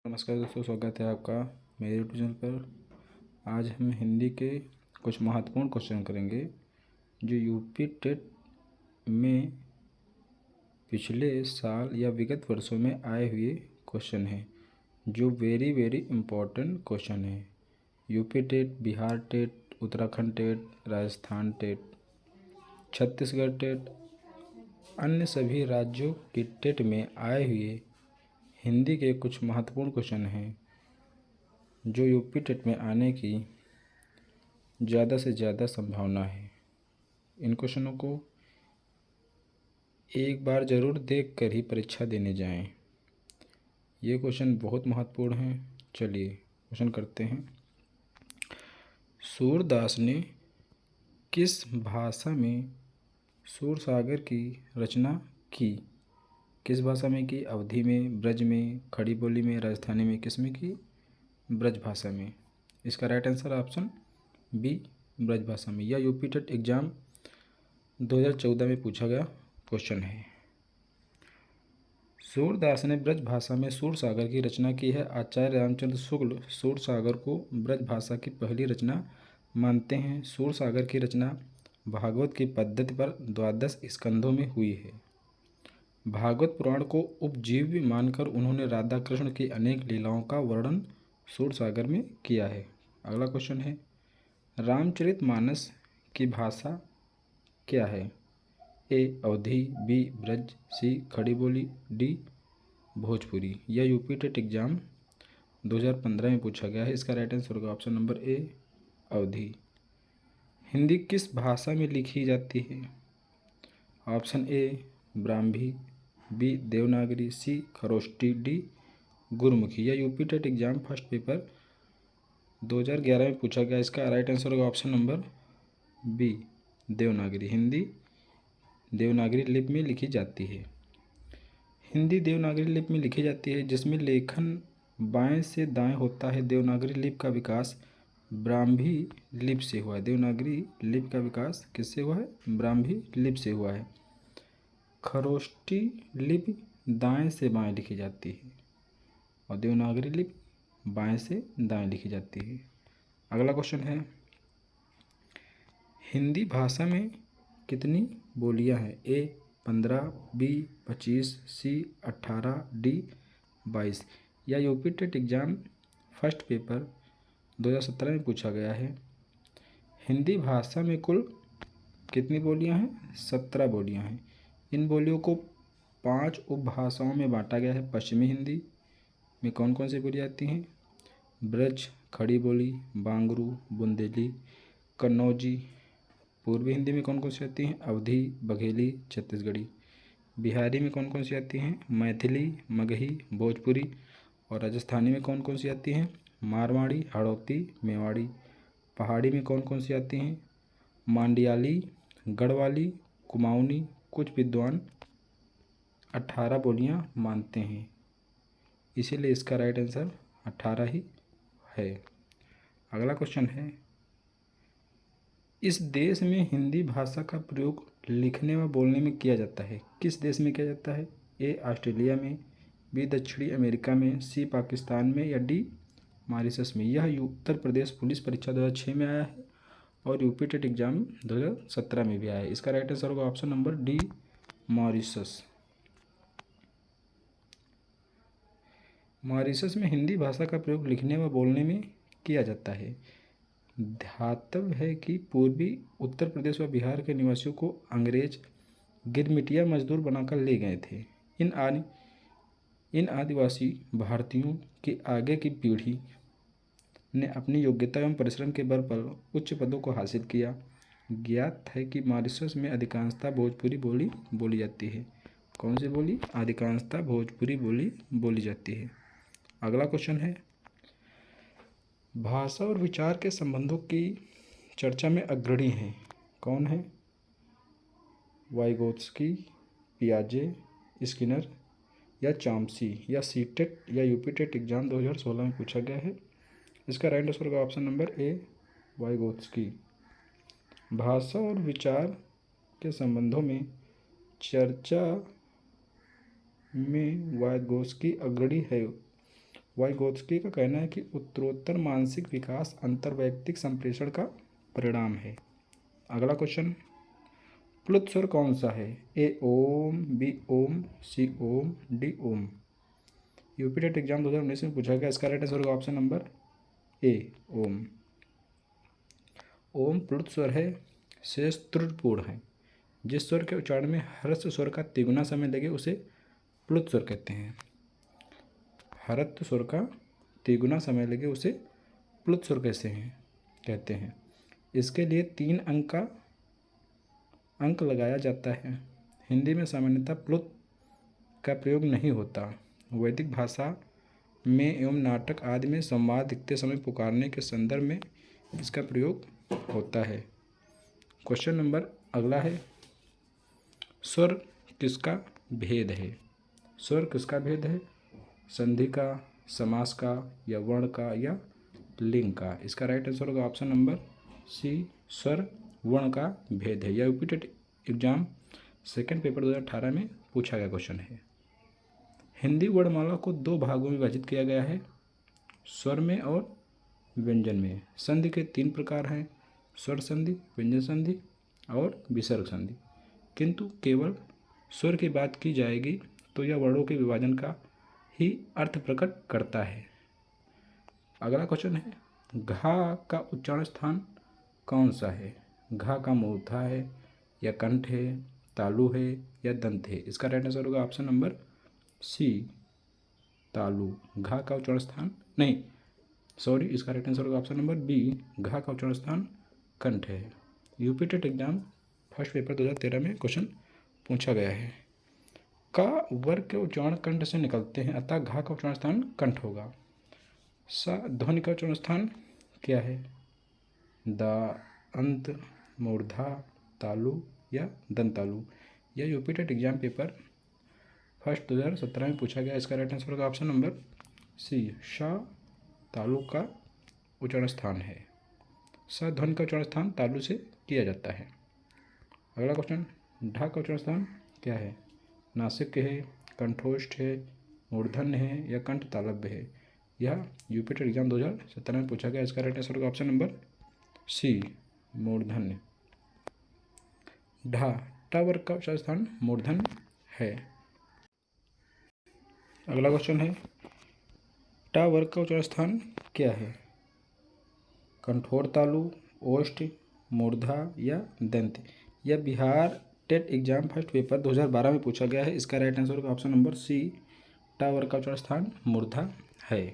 नमस्कार दोस्तों, स्वागत है आपका मेरे यूट्यूब चैनल पर। आज हम हिंदी के कुछ महत्वपूर्ण क्वेश्चन करेंगे जो यूपी टेट में पिछले साल या विगत वर्षों में आए हुए क्वेश्चन हैं, जो वेरी वेरी इम्पोर्टेंट क्वेश्चन हैं। UP TET, Bihar TET, Uttarakhand TET, Rajasthan TET, Chhattisgarh TET, अन्य सभी राज्यों की टेट में आए हुए हिंदी के कुछ महत्वपूर्ण क्वेश्चन हैं जो यूपी टेट में आने की ज़्यादा से ज़्यादा संभावना है। इन क्वेश्चनों को एक बार ज़रूर देख कर ही परीक्षा देने जाएं। ये क्वेश्चन बहुत महत्वपूर्ण हैं। चलिए क्वेश्चन करते हैं। सूरदास ने किस भाषा में सूरसागर की रचना की? किस भाषा में की? अवधी में, ब्रज में, खड़ी बोली में, राजस्थानी में, किस में की? ब्रज भाषा में। इसका right answer option B, Braj भाषा में। यह यूपी टेट एग्ज़ाम 2014 में पूछा गया क्वेश्चन है। सूरदास ने ब्रज भाषा में सूरसागर की रचना की है। आचार्य रामचंद्र शुक्ल सूरसागर को ब्रज भाषा की पहली रचना मानते हैं। सूरसागर की रचना भागवत की पद्धति पर 12 स्कंधों में हुई है। भागवत पुराण को उपजीव्य मानकर उन्होंने राधा कृष्ण की अनेक लीलाओं का वर्णन सूरसागर में किया है। अगला क्वेश्चन है, रामचरितमानस की भाषा क्या है? ए अवधी, बी ब्रज, सी खड़ी बोली, डी भोजपुरी। यह यूपी टेट एग्जाम 2015 में पूछा गया है। इसका राइट आंसर होगा option number A, Awadhi. Hindi किस भाषा में लिखी जाती है? Option A Brahmi, B Devanagari, C Kharosthi, D Gurmukhi. यह UP TET exam first paper 2011 में पूछा गया। इसका राइट आंसर होगा option number B, Devanagari. Hindi Devanagari लिपि में लिखी जाती है। हिंदी देवनागरी लिपि में लिखी जाती है, जिसमें लेखन बाएं से दाएं होता है। देवनागरी लिपि का विकास ब्राह्मी लिपि से हुआ है। देवनागरी लिपि का विकास किससे हुआ है? ब्राह्मी लिपि से हुआ है। खरोष्टी लिपि दाएं से बाएं लिखी जाती है और देवनागरी लिपि बाएं से दाएं लिखी जाती है। अगला क्वेश्चन है, हिंदी भाषा में कितनी बोलियां हैं? A 15, B 25, C 18, D 22। यह UP TET exam first paper 2017 में पूछा गया है। हिंदी भाषा में कुल कितनी बोलियां हैं? 17 बोलियां हैं। इन बोलियों को 5 उपभाषाओं में बांटा गया है। पश्चिमी हिंदी में कौन कौन सी बोली जाती हैं? ब्रज, खड़ी बोली, बांगरू, बुंदेली, कन्नौजी। पूर्वी हिंदी में कौन कौन सी आती हैं? अवधी, बघेली, छत्तीसगढ़ी। बिहारी में कौन कौन सी आती हैं? मैथिली, मगही, भोजपुरी। और राजस्थानी में कौन कौन सी आती हैं? मारवाड़ी, हड़ौती, मेवाड़ी। पहाड़ी में कौन कौन सी आती हैं? मांडियाली, गढ़वाली, कुमाऊनी। कुछ विद्वान 18 बोलियां मानते हैं, इसीलिए इसका राइट आंसर 18 ही है। अगला क्वेश्चन है, इस देश में हिंदी भाषा का प्रयोग लिखने व बोलने में किया जाता है। किस देश में किया जाता है? ए ऑस्ट्रेलिया में, बी दक्षिणी अमेरिका में, सी पाकिस्तान में, या डी मॉरिशस में। यह उत्तर प्रदेश पुलिस परीक्षा 2006 में आया है और यूपी टेट एग्जाम 2017 में भी आया है। इसका राइट आंसर होगा option number D, Mauritius. Mauritius में हिंदी भाषा का प्रयोग लिखने व बोलने में किया जाता है। ध्यातव्य है कि पूर्वी उत्तर प्रदेश व बिहार के निवासियों को अंग्रेज गिरमिटिया मजदूर बनाकर ले गए थे। इन आदिवासी भारतीयों की आगे की पीढ़ी ने अपनी योग्यता एवं परिश्रम के बल पर उच्च पदों को हासिल किया। ज्ञात है कि मॉरिशस में अधिकांशतः भोजपुरी बोली बोली जाती है। कौन सी बोली? अधिकांशतः भोजपुरी बोली बोली जाती है। अगला क्वेश्चन है, भाषा और विचार के संबंधों की चर्चा में अग्रणी हैं। कौन है? वाइगोत्स्की, पियाजे, स्किनर या चॉम्स्की। या सीटेट या यूपी टेट एग्जाम 2016 में पूछा गया है। इसका राइट आंसर होगा ऑप्शन नंबर ए, वाइगोत्स्की। भाषा और विचार के संबंधों में चर्चा में वाइगोत्स्की अग्रणी है। वाइगोत्स्की का कहना है कि उत्तरोत्तर मानसिक विकास अंतर्वैयक्तिक संप्रेषण का परिणाम है। अगला क्वेश्चन, प्लुत स्वर कौन सा है? ए ओम, बी ओम, सी ओम, डी ओम। यूपी टेट एग्जाम 2019 में पूछा गया। इसका राइट आंसर होगा ऑप्शन नंबर ए ओम। ओम प्लुत स्वर है, शेष त्रुटिपूर्ण है। जिस स्वर के उच्चारण में ह्रस्व स्वर का तिगुना समय लगे उसे प्लुत स्वर कहते हैं। ह्रस्व स्वर का तिगुना समय लगे उसे प्लुत स्वर कैसे हैं कहते हैं। इसके लिए 3 अंक का अंक लगाया जाता है। हिंदी में सामान्यतः प्लुत का प्रयोग नहीं होता। वैदिक भाषा में एवं नाटक आदि में संवाद लिखते समय पुकारने के संदर्भ में इसका प्रयोग होता है। क्वेश्चन नंबर अगला है, स्वर किसका भेद है? स्वर किसका भेद है? संधि का, समास का, या वर्ण का, या लिंग का? इसका राइट आंसर होगा ऑप्शन नंबर सी, स्वर वर्ण का भेद है। यह UP TET exam second paper 2018 में पूछा गया क्वेश्चन है। हिंदी वर्णमाला को 2 भागों में विभाजित किया गया है, स्वर में और व्यंजन में। संधि के 3 प्रकार हैं, स्वर संधि, व्यंजन संधि और विसर्ग संधि। किंतु केवल स्वर की बात की जाएगी तो यह वर्णों के विभाजन का ही अर्थ प्रकट करता है। अगला क्वेश्चन है, घा का उच्चारण स्थान कौन सा है? घा का मूर्धा है, या कंठ है, तालु है, या दंत है? इसका राइट आंसर होगा ऑप्शन नंबर सी, तालु। घा का उच्चारण स्थान नहीं, सॉरी, इसका राइट आंसर होगा ऑप्शन नंबर बी, घा का उच्चारण स्थान कंठ है। UP TET exam first paper 2013 में क्वेश्चन पूछा गया है। का वर्ग के उच्चारण कंठ से निकलते हैं, अतः घा का उच्चारण स्थान कंठ होगा। सा ध्वनि का उच्चारण स्थान क्या है? दा, अंत, मूर्धा, तालु या दंतालु? यह UP TET exam paper first 2017 में पूछा गया। इसका राइट आंसर होगा ऑप्शन नंबर सी, शा तालु का उच्चारण स्थान है। सा ध्वनि का उच्चारण स्थान तालु से किया जाता है। अगला क्वेश्चन, ढा का उच्चारण स्थान क्या है? नासिक है, कंठोष्ठ है, मूर्धन्य है, या कंठ तालव्य है? यह यूपी टेट एग्जाम 2017 में पूछा गया। इसका राइट आंसर होगा ऑप्शन नंबर सी, मूर्धन्य। ढा, टा वर्ग का उच्चारण स्थान मूर्धन्य है। अगला क्वेश्चन है, टा वर्ग का उच्चारण स्थान क्या है? कंठोर तालु, ओष्ठ, मूर्धा या दंत? यह Bihar TET exam first paper 2012 में पूछा गया है। इसका राइट आंसर होगा ऑप्शन नंबर सी, टा वर्ग का उच्चारण स्थान मूर्धा है।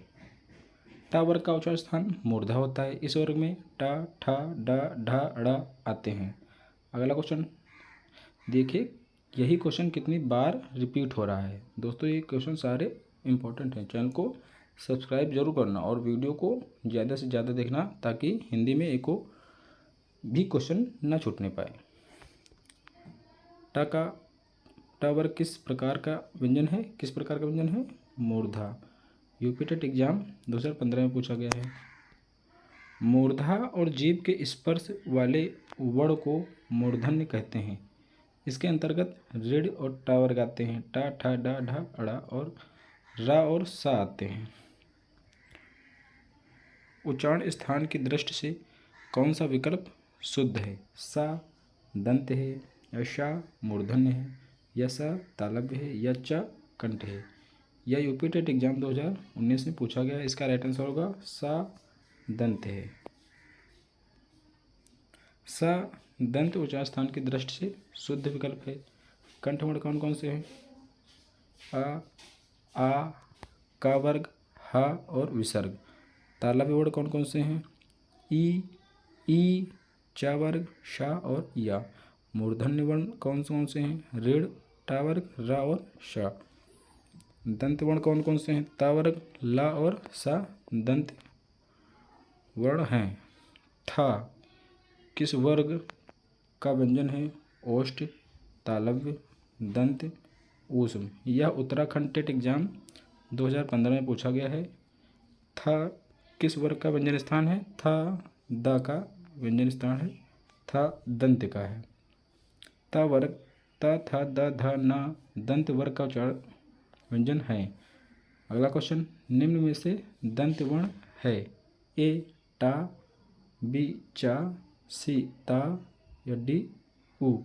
टा वर्ग का उच्चारण स्थान मूर्धा होता है। इस वर्ग में टा, ठा, डा, ढा, ड़ा आते हैं। अगला क्वेश्चन देखिए, यही क्वेश्चन कितनी बार रिपीट हो रहा है। दोस्तों ये क्वेश्चन सारे इंपॉर्टेंट हैं। चैनल को सब्सक्राइब जरूर करना और वीडियो को ज़्यादा से ज़्यादा देखना ताकि हिंदी में एको भी क्वेश्चन ना छूटने पाए। टा वर्ग किस प्रकार का व्यंजन है? किस प्रकार का व्यंजन है? मूर्धा। यूपी टेट एग्जाम 2015 में पूछा गया है। मूर्धा और जीभ के स्पर्श वाले वर्ण को मूर्धन्य कहते हैं। इसके अंतर्गत ऋढ़ और टा वर्ग आते हैं। टा, ठा, डा, ढा, अड़ा और रा और सा आते हैं। उच्चारण स्थान की दृष्टि से कौन सा विकल्प शुद्ध है? सा दंत है, या शा मूर्धन्य है, या सा तालव्य है, या चा कंठ है? यह यूपी टेट एग्जाम 2019 में पूछा गया है। इसका राइट आंसर होगा सा दंत है। सा दंत उच्चारण स्थान की दृष्टि से शुद्ध विकल्प है। कंठवर्ण कौन कौन से हैं? आ, का वर्ग, हा और विसर्ग। तालव्य वर्ण कौन कौन से हैं? ई, चा वर्ग, शा और या। मूर्धन्य वर्ण कौन कौन से हैं? ऋढ़, टा वर्ग, रा और शा। दंत वर्ण कौन कौन से हैं? ता वर्ग, ला और सा दंत वर्ण हैं। था किस वर्ग का व्यंजन है? ओष्ठ, तालव्य, दंत, ऊष्म। यह उत्तराखंड टेट एग्जाम 2015 में पूछा गया है। था किस वर्ग का व्यंजन स्थान है? था द का व्यंजन स्थान है। था दंत का है। ता वर्ग, ता, था, द, ध, न दंत वर्ग का उच्चारण व्यंजन है। अगला क्वेश्चन, निम्न में से दंत वर्ण है? ए टा, बी चा, सी ता या डी उ।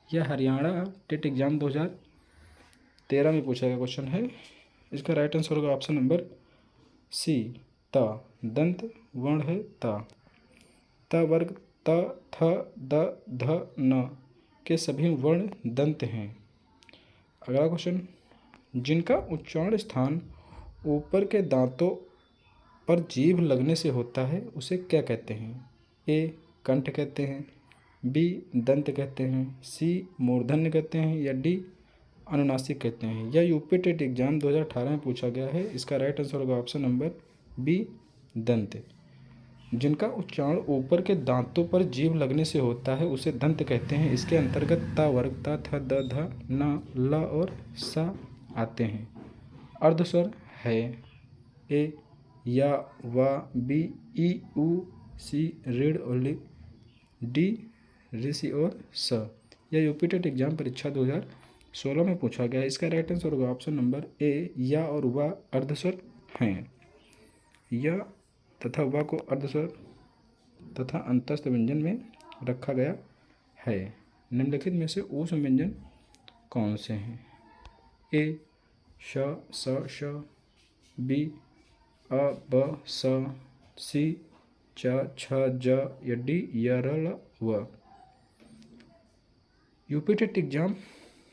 यह हरियाणा टेट एग्जाम 2013 में पूछा गया क्वेश्चन है। इसका राइट आंसर होगा ऑप्शन नंबर सी ता। दंत वर्ण है ता। त वर्ग त, थ, द, ध, न के सभी वर्ण दंत हैं। अगला क्वेश्चन, जिनका उच्चारण स्थान ऊपर के दांतों पर जीभ लगने से होता है उसे क्या कहते हैं? ए कंठ कहते हैं, बी दंत कहते हैं, सी मूर्धन्य कहते हैं या डी अनुनासिक कहते हैं। यह यूपी टेट एग्जाम 2018 में पूछा गया है। इसका राइट आंसर होगा ऑप्शन नंबर बी दंत। जिनका उच्चारण ऊपर के दांतों पर जीभ लगने से होता है उसे दंत कहते हैं। इसके अंतर्गत ता वर्ग ता, थ, द, ध, न, ल और सा आते हैं। अर्धस्वर है ए या, वा, बी, ई, उ, सी ऋण और लि, डी ऋषि और स। यह यूपी टेट एग्जाम परीक्षा 2016 में पूछा गया है। इसका राइट आंसर होगा ऑप्शन नंबर ए या और वा अर्धस्वर हैं। या तथा वा को अर्धस्वर तथा अंतस्थ व्यंजन में रखा गया है। निम्नलिखित में से ऊष्म व्यंजन कौन से हैं? ए श, स, श, बी अ, ब, स, सी च, छ, ज या डी य, र, ल, व। यूपी टेट एग्जाम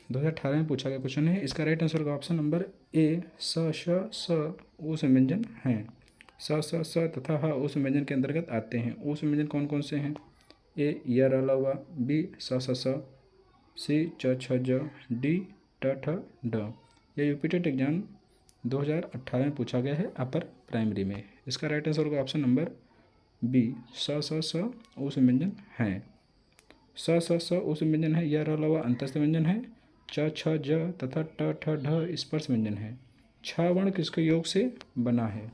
2018 में पूछा गया क्वेश्चन है। इसका राइट आंसर का ऑप्शन नंबर ए स, श, स ऊष्म व्यंजन हैं। स, स तथा ह ऊष्म व्यंजन के अंतर्गत आते हैं। ऊष्म व्यंजन कौन कौन से हैं? ए य, र, ल, व, बी स, स, सी च, छ, ज, डी ट, ठ, ड। यह यूपी टेट एग्जाम 2018 में पूछा गया है अपर प्राइमरी में। इसका राइट आंसर होगा ऑप्शन नंबर बी स ऊष्म व्यंजन हैं। स ऊष्म व्यंजन है। य, र, ल, व अंतस्थ व्यंजन है। च, छ, ज तथा ट, ठ, ढ स्पर्श व्यंजन है। छ वर्ण किसके योग से बना है?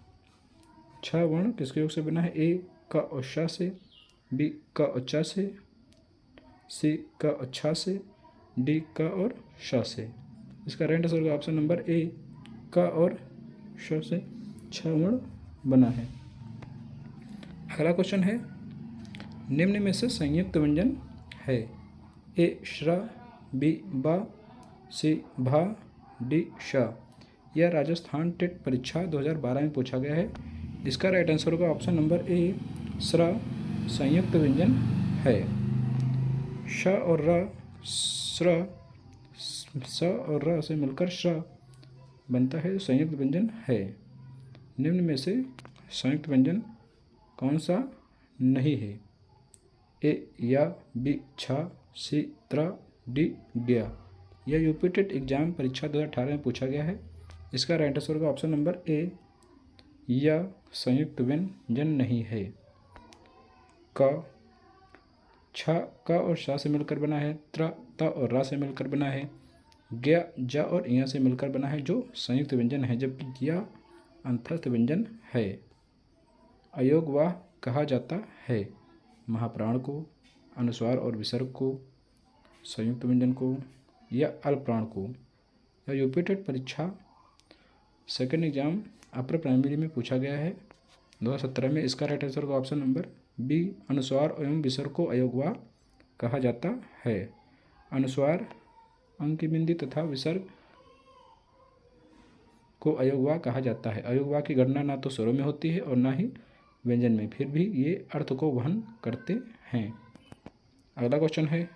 छ वर्ण किसके योग से बना है? ए क और श से, बी क और च से, सी क और छ से, डी क और श से। इसका राइट आंसर होगा ऑप्शन नंबर ए क और श से छ वर्ण बना है। अगला क्वेश्चन है, निम्न में से संयुक्त व्यंजन है? ए श्र, बी बा, सी भा, डी श। यह राजस्थान टेट परीक्षा 2012 में पूछा गया है। इसका राइट आंसर होगा ऑप्शन नंबर ए श्र संयुक्त व्यंजन है। श और र, श्र, स और र से मिलकर श्र बनता है, संयुक्त व्यंजन है। निम्न में से संयुक्त व्यंजन कौन सा नहीं है? ए या, बी छा, सी त्र, डी गया। यह यूपी टेट एग्जाम परीक्षा 2018 में पूछा गया है। इसका राइट आंसर होगा ऑप्शन नंबर ए या संयुक्त व्यंजन नहीं है। क छ क और श से मिलकर बना है। त्र त और र से मिलकर बना है। ज्ञ ज और य से मिलकर बना है जो संयुक्त व्यंजन है, जबकि ज्ञ अंतस्थ व्यंजन है। अयोगवाह कहा जाता है महाप्राण को, अनुस्वार और विसर्ग को, संयुक्त व्यंजन को या अल्पप्राण को। यह यूपी टेट परीक्षा सेकेंड एग्जाम अपर प्राइमरी में पूछा गया है 2017 में। इसका राइट आंसर का ऑप्शन नंबर बी अनुस्वार एवं विसर्ग को अयोगवाह कहा जाता है। अनुस्वार अंक बिंदी तथा विसर्ग को अयोगवाह कहा जाता है। अयोगवाह की गणना ना तो स्वरों में होती है और ना ही व्यंजन में, फिर भी ये अर्थ को वहन करते हैं। अगला क्वेश्चन है,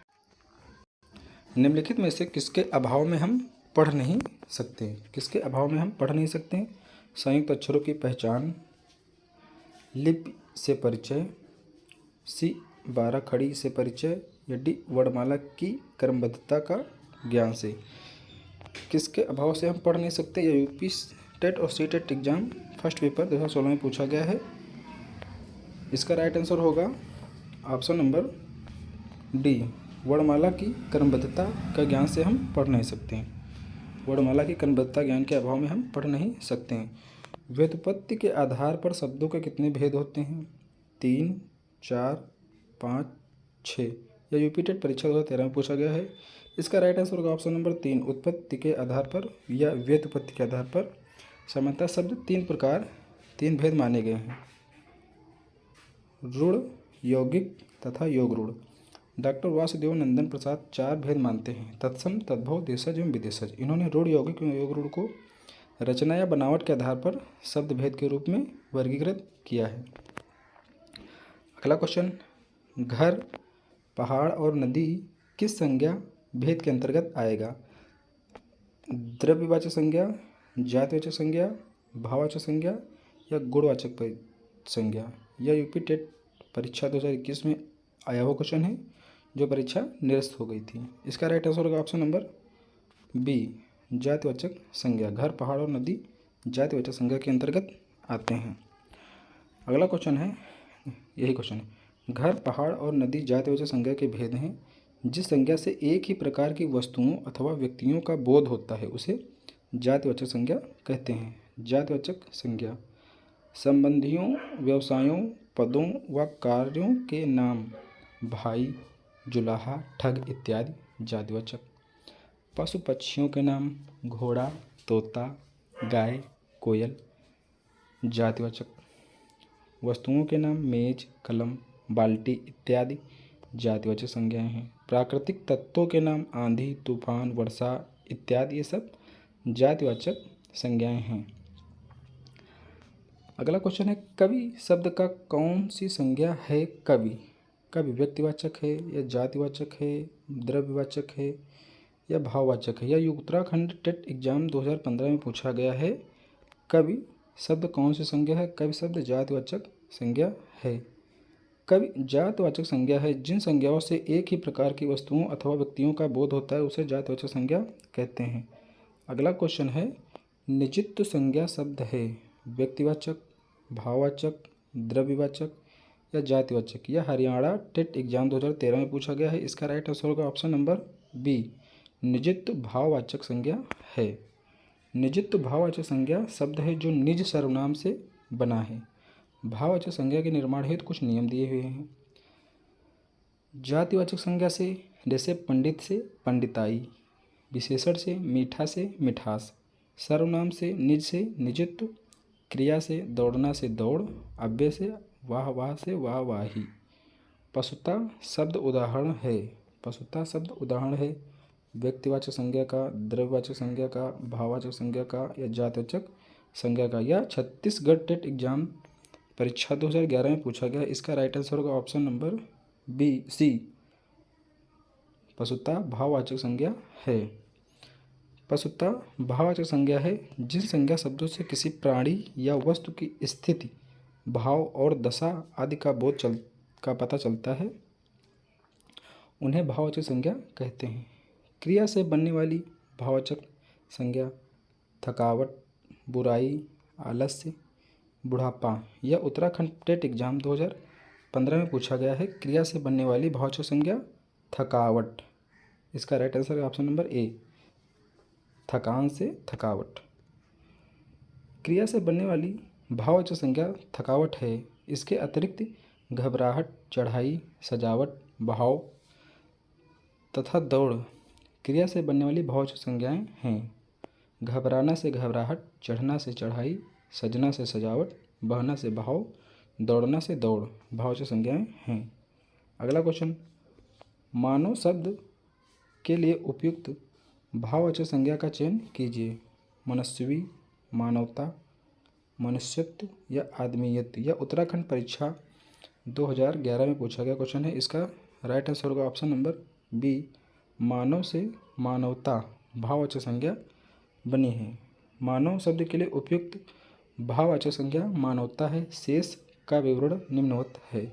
निम्नलिखित में से किसके अभाव में हम पढ़ नहीं सकते? किसके अभाव में हम पढ़ नहीं सकते? संयुक्त अक्षरों की पहचान, लिपि से परिचय, सी 12 खड़ी से परिचय या डी वर्णमाला की क्रमबद्धता का ज्ञान से। किसके अभाव से हम पढ़ नहीं सकते? यह यूपी टेट और C TET exam first paper 2016 में पूछा गया है। इसका राइट आंसर होगा ऑप्शन नंबर डी वर्णमाला की क्रमबद्धता का ज्ञान से हम पढ़ नहीं सकते। वर्णमाला की क्रमबद्धता ज्ञान के अभाव में हम पढ़ नहीं सकते हैं। व्युत्पत्ति के आधार पर शब्दों के कितने भेद होते हैं? 3, 4, 5, 6। यह यूपी टेट परीक्षा 2013 में पूछा गया है। इसका राइट आंसर होगा ऑप्शन नंबर 3 उत्पत्ति के आधार पर या व्युत्पत्ति के आधार पर समानता शब्द तीन भेद माने गए हैं, रूढ़, यौगिक तथा योग रूढ़। डॉक्टर वासुदेव नंदन प्रसाद 4 भेद मानते हैं, तत्सम, तद्भव, देशज एवं विदेशज। इन्होंने रूढ़, यौगिक एवं योग रूढ़ को रचना या बनावट के आधार पर शब्द भेद के रूप में वर्गीकृत किया है। अगला क्वेश्चन, घर, पहाड़ और नदी किस संज्ञा भेद के अंतर्गत आएगा? द्रव्यवाचक संज्ञा, जातिवाचक संज्ञा, भाववाचक संज्ञा या गुणवाचक संज्ञा। यह यूपी टेट परीक्षा 2021 में आया हुआ क्वेश्चन है, जो परीक्षा निरस्त हो गई थी। इसका राइट आंसर होगा ऑप्शन नंबर बी, जातिवाचक संज्ञा। घर, पहाड़ और नदी जातिवाचक संज्ञा के अंतर्गत आते हैं। अगला क्वेश्चन है, यही क्वेश्चन है, घर, पहाड़ और नदी जातिवाचक संज्ञा के भेद हैं। जिस संज्ञा से एक ही प्रकार की वस्तुओं अथवा व्यक्तियों का बोध होता है उसे जातिवाचक संज्ञा कहते हैं। जातिवाचक संज्ञा संबंधियों, व्यवसायों, पदों व कार्यों के नाम, भाई, जुलाहा, ठग इत्यादि जातिवाचक। पशु पक्षियों के नाम, घोड़ा, तोता, गाय, कोयल जातिवाचक। वस्तुओं के नाम, मेज, कलम, बाल्टी इत्यादि जातिवाचक संज्ञाएं हैं। प्राकृतिक तत्वों के नाम, आंधी, तूफान, वर्षा इत्यादि, ये सब जातिवाचक संज्ञाएं हैं। अगला क्वेश्चन है, कवि शब्द का कौन सी संज्ञा है? कवि कवि व्यक्तिवाचक है या जातिवाचक है, द्रव्यवाचक है या भाववाचक है? यह उत्तराखंड टेट एग्जाम 2015 में पूछा गया है। कवि शब्द कौन सी संज्ञा है? कवि शब्द जातिवाचक संज्ञा है। कवि जातिवाचक संज्ञा है जिन संज्ञाओं से एक ही प्रकार की वस्तुओं अथवा व्यक्तियों का बोध होता है उसे जातिवाचक संज्ञा कहते हैं। अगला क्वेश्चन है, निजित्व संज्ञा शब्द है व्यक्तिवाचक, भाववाचक, द्रव्यवाचक या जातिवाचक? यह हरियाणा टेट एग्जाम 2013 में पूछा गया है। इसका राइट आंसर होगा ऑप्शन नंबर बी, निजित्व भाववाचक संज्ञा है। निजित्व भाववाचक संज्ञा शब्द है जो निज सर्वनाम से बना है। भाववाचक संज्ञा के निर्माण हेतु कुछ नियम दिए हुए हैं। जातिवाचक संज्ञा से, जैसे पंडित से पंडिताई, विशेषण से मीठा से मिठास, सर्वनाम से निज से निजित्व, क्रिया से दौड़ना से दौड़, अव्यय से वाह वाह से वाह वाही। पशुता शब्द उदाहरण है। पशुता शब्द उदाहरण है व्यक्तिवाचक संज्ञा का, द्रव्यवाचक संज्ञा का, भाववाचक संज्ञा का या जातिवाचक संज्ञा का। यह छत्तीसगढ़ टेट एग्जाम परीक्षा 2011 में पूछा गया। इसका राइट आंसर होगा ऑप्शन नंबर बी, सी, पशुता भाववाचक संज्ञा है। पशुता भाववाचक संज्ञा है जिन संज्ञा शब्दों से किसी प्राणी या वस्तु की स्थिति, भाव और दशा आदि का पता चलता है उन्हें भाववाचक संज्ञा कहते हैं। क्रिया से बनने वाली भाववाचक संज्ञा, थकावट, बुराई, आलस्य, बुढ़ापा। यह उत्तराखंड टेट एग्जाम 2015 में पूछा गया है। क्रिया से बनने वाली भाववाचक संज्ञा थकावट। इसका राइट आंसर है ऑप्शन नंबर ए, थकान से थकावट। क्रिया से बनने वाली भाववाचक संज्ञा थकावट है। इसके अतिरिक्त घबराहट, चढ़ाई, सजावट, बहाव तथा दौड़ क्रिया से बनने वाली भाववाचक संज्ञाएं हैं। घबराना से घबराहट, चढ़ना से चढ़ाई, सजना से सजावट, बहना से बहाव, दौड़ना से दौड़ भाववाचक संज्ञाएं हैं। अगला क्वेश्चन, मानव शब्द के लिए उपयुक्त भाववाचक संज्ञा का चयन कीजिए। मनस्वी, मानवता, मनुष्यत्व या आदमीयत। यह उत्तराखंड परीक्षा 2011 में पूछा गया क्वेश्चन है। इसका राइट आंसर होगा ऑप्शन नंबर बी, मानव से मानवता भाववाचक संज्ञा बनी है। मानव शब्द के लिए उपयुक्त भाववाचक संज्ञा मानवता है। शेष का विवरण निम्नवत है।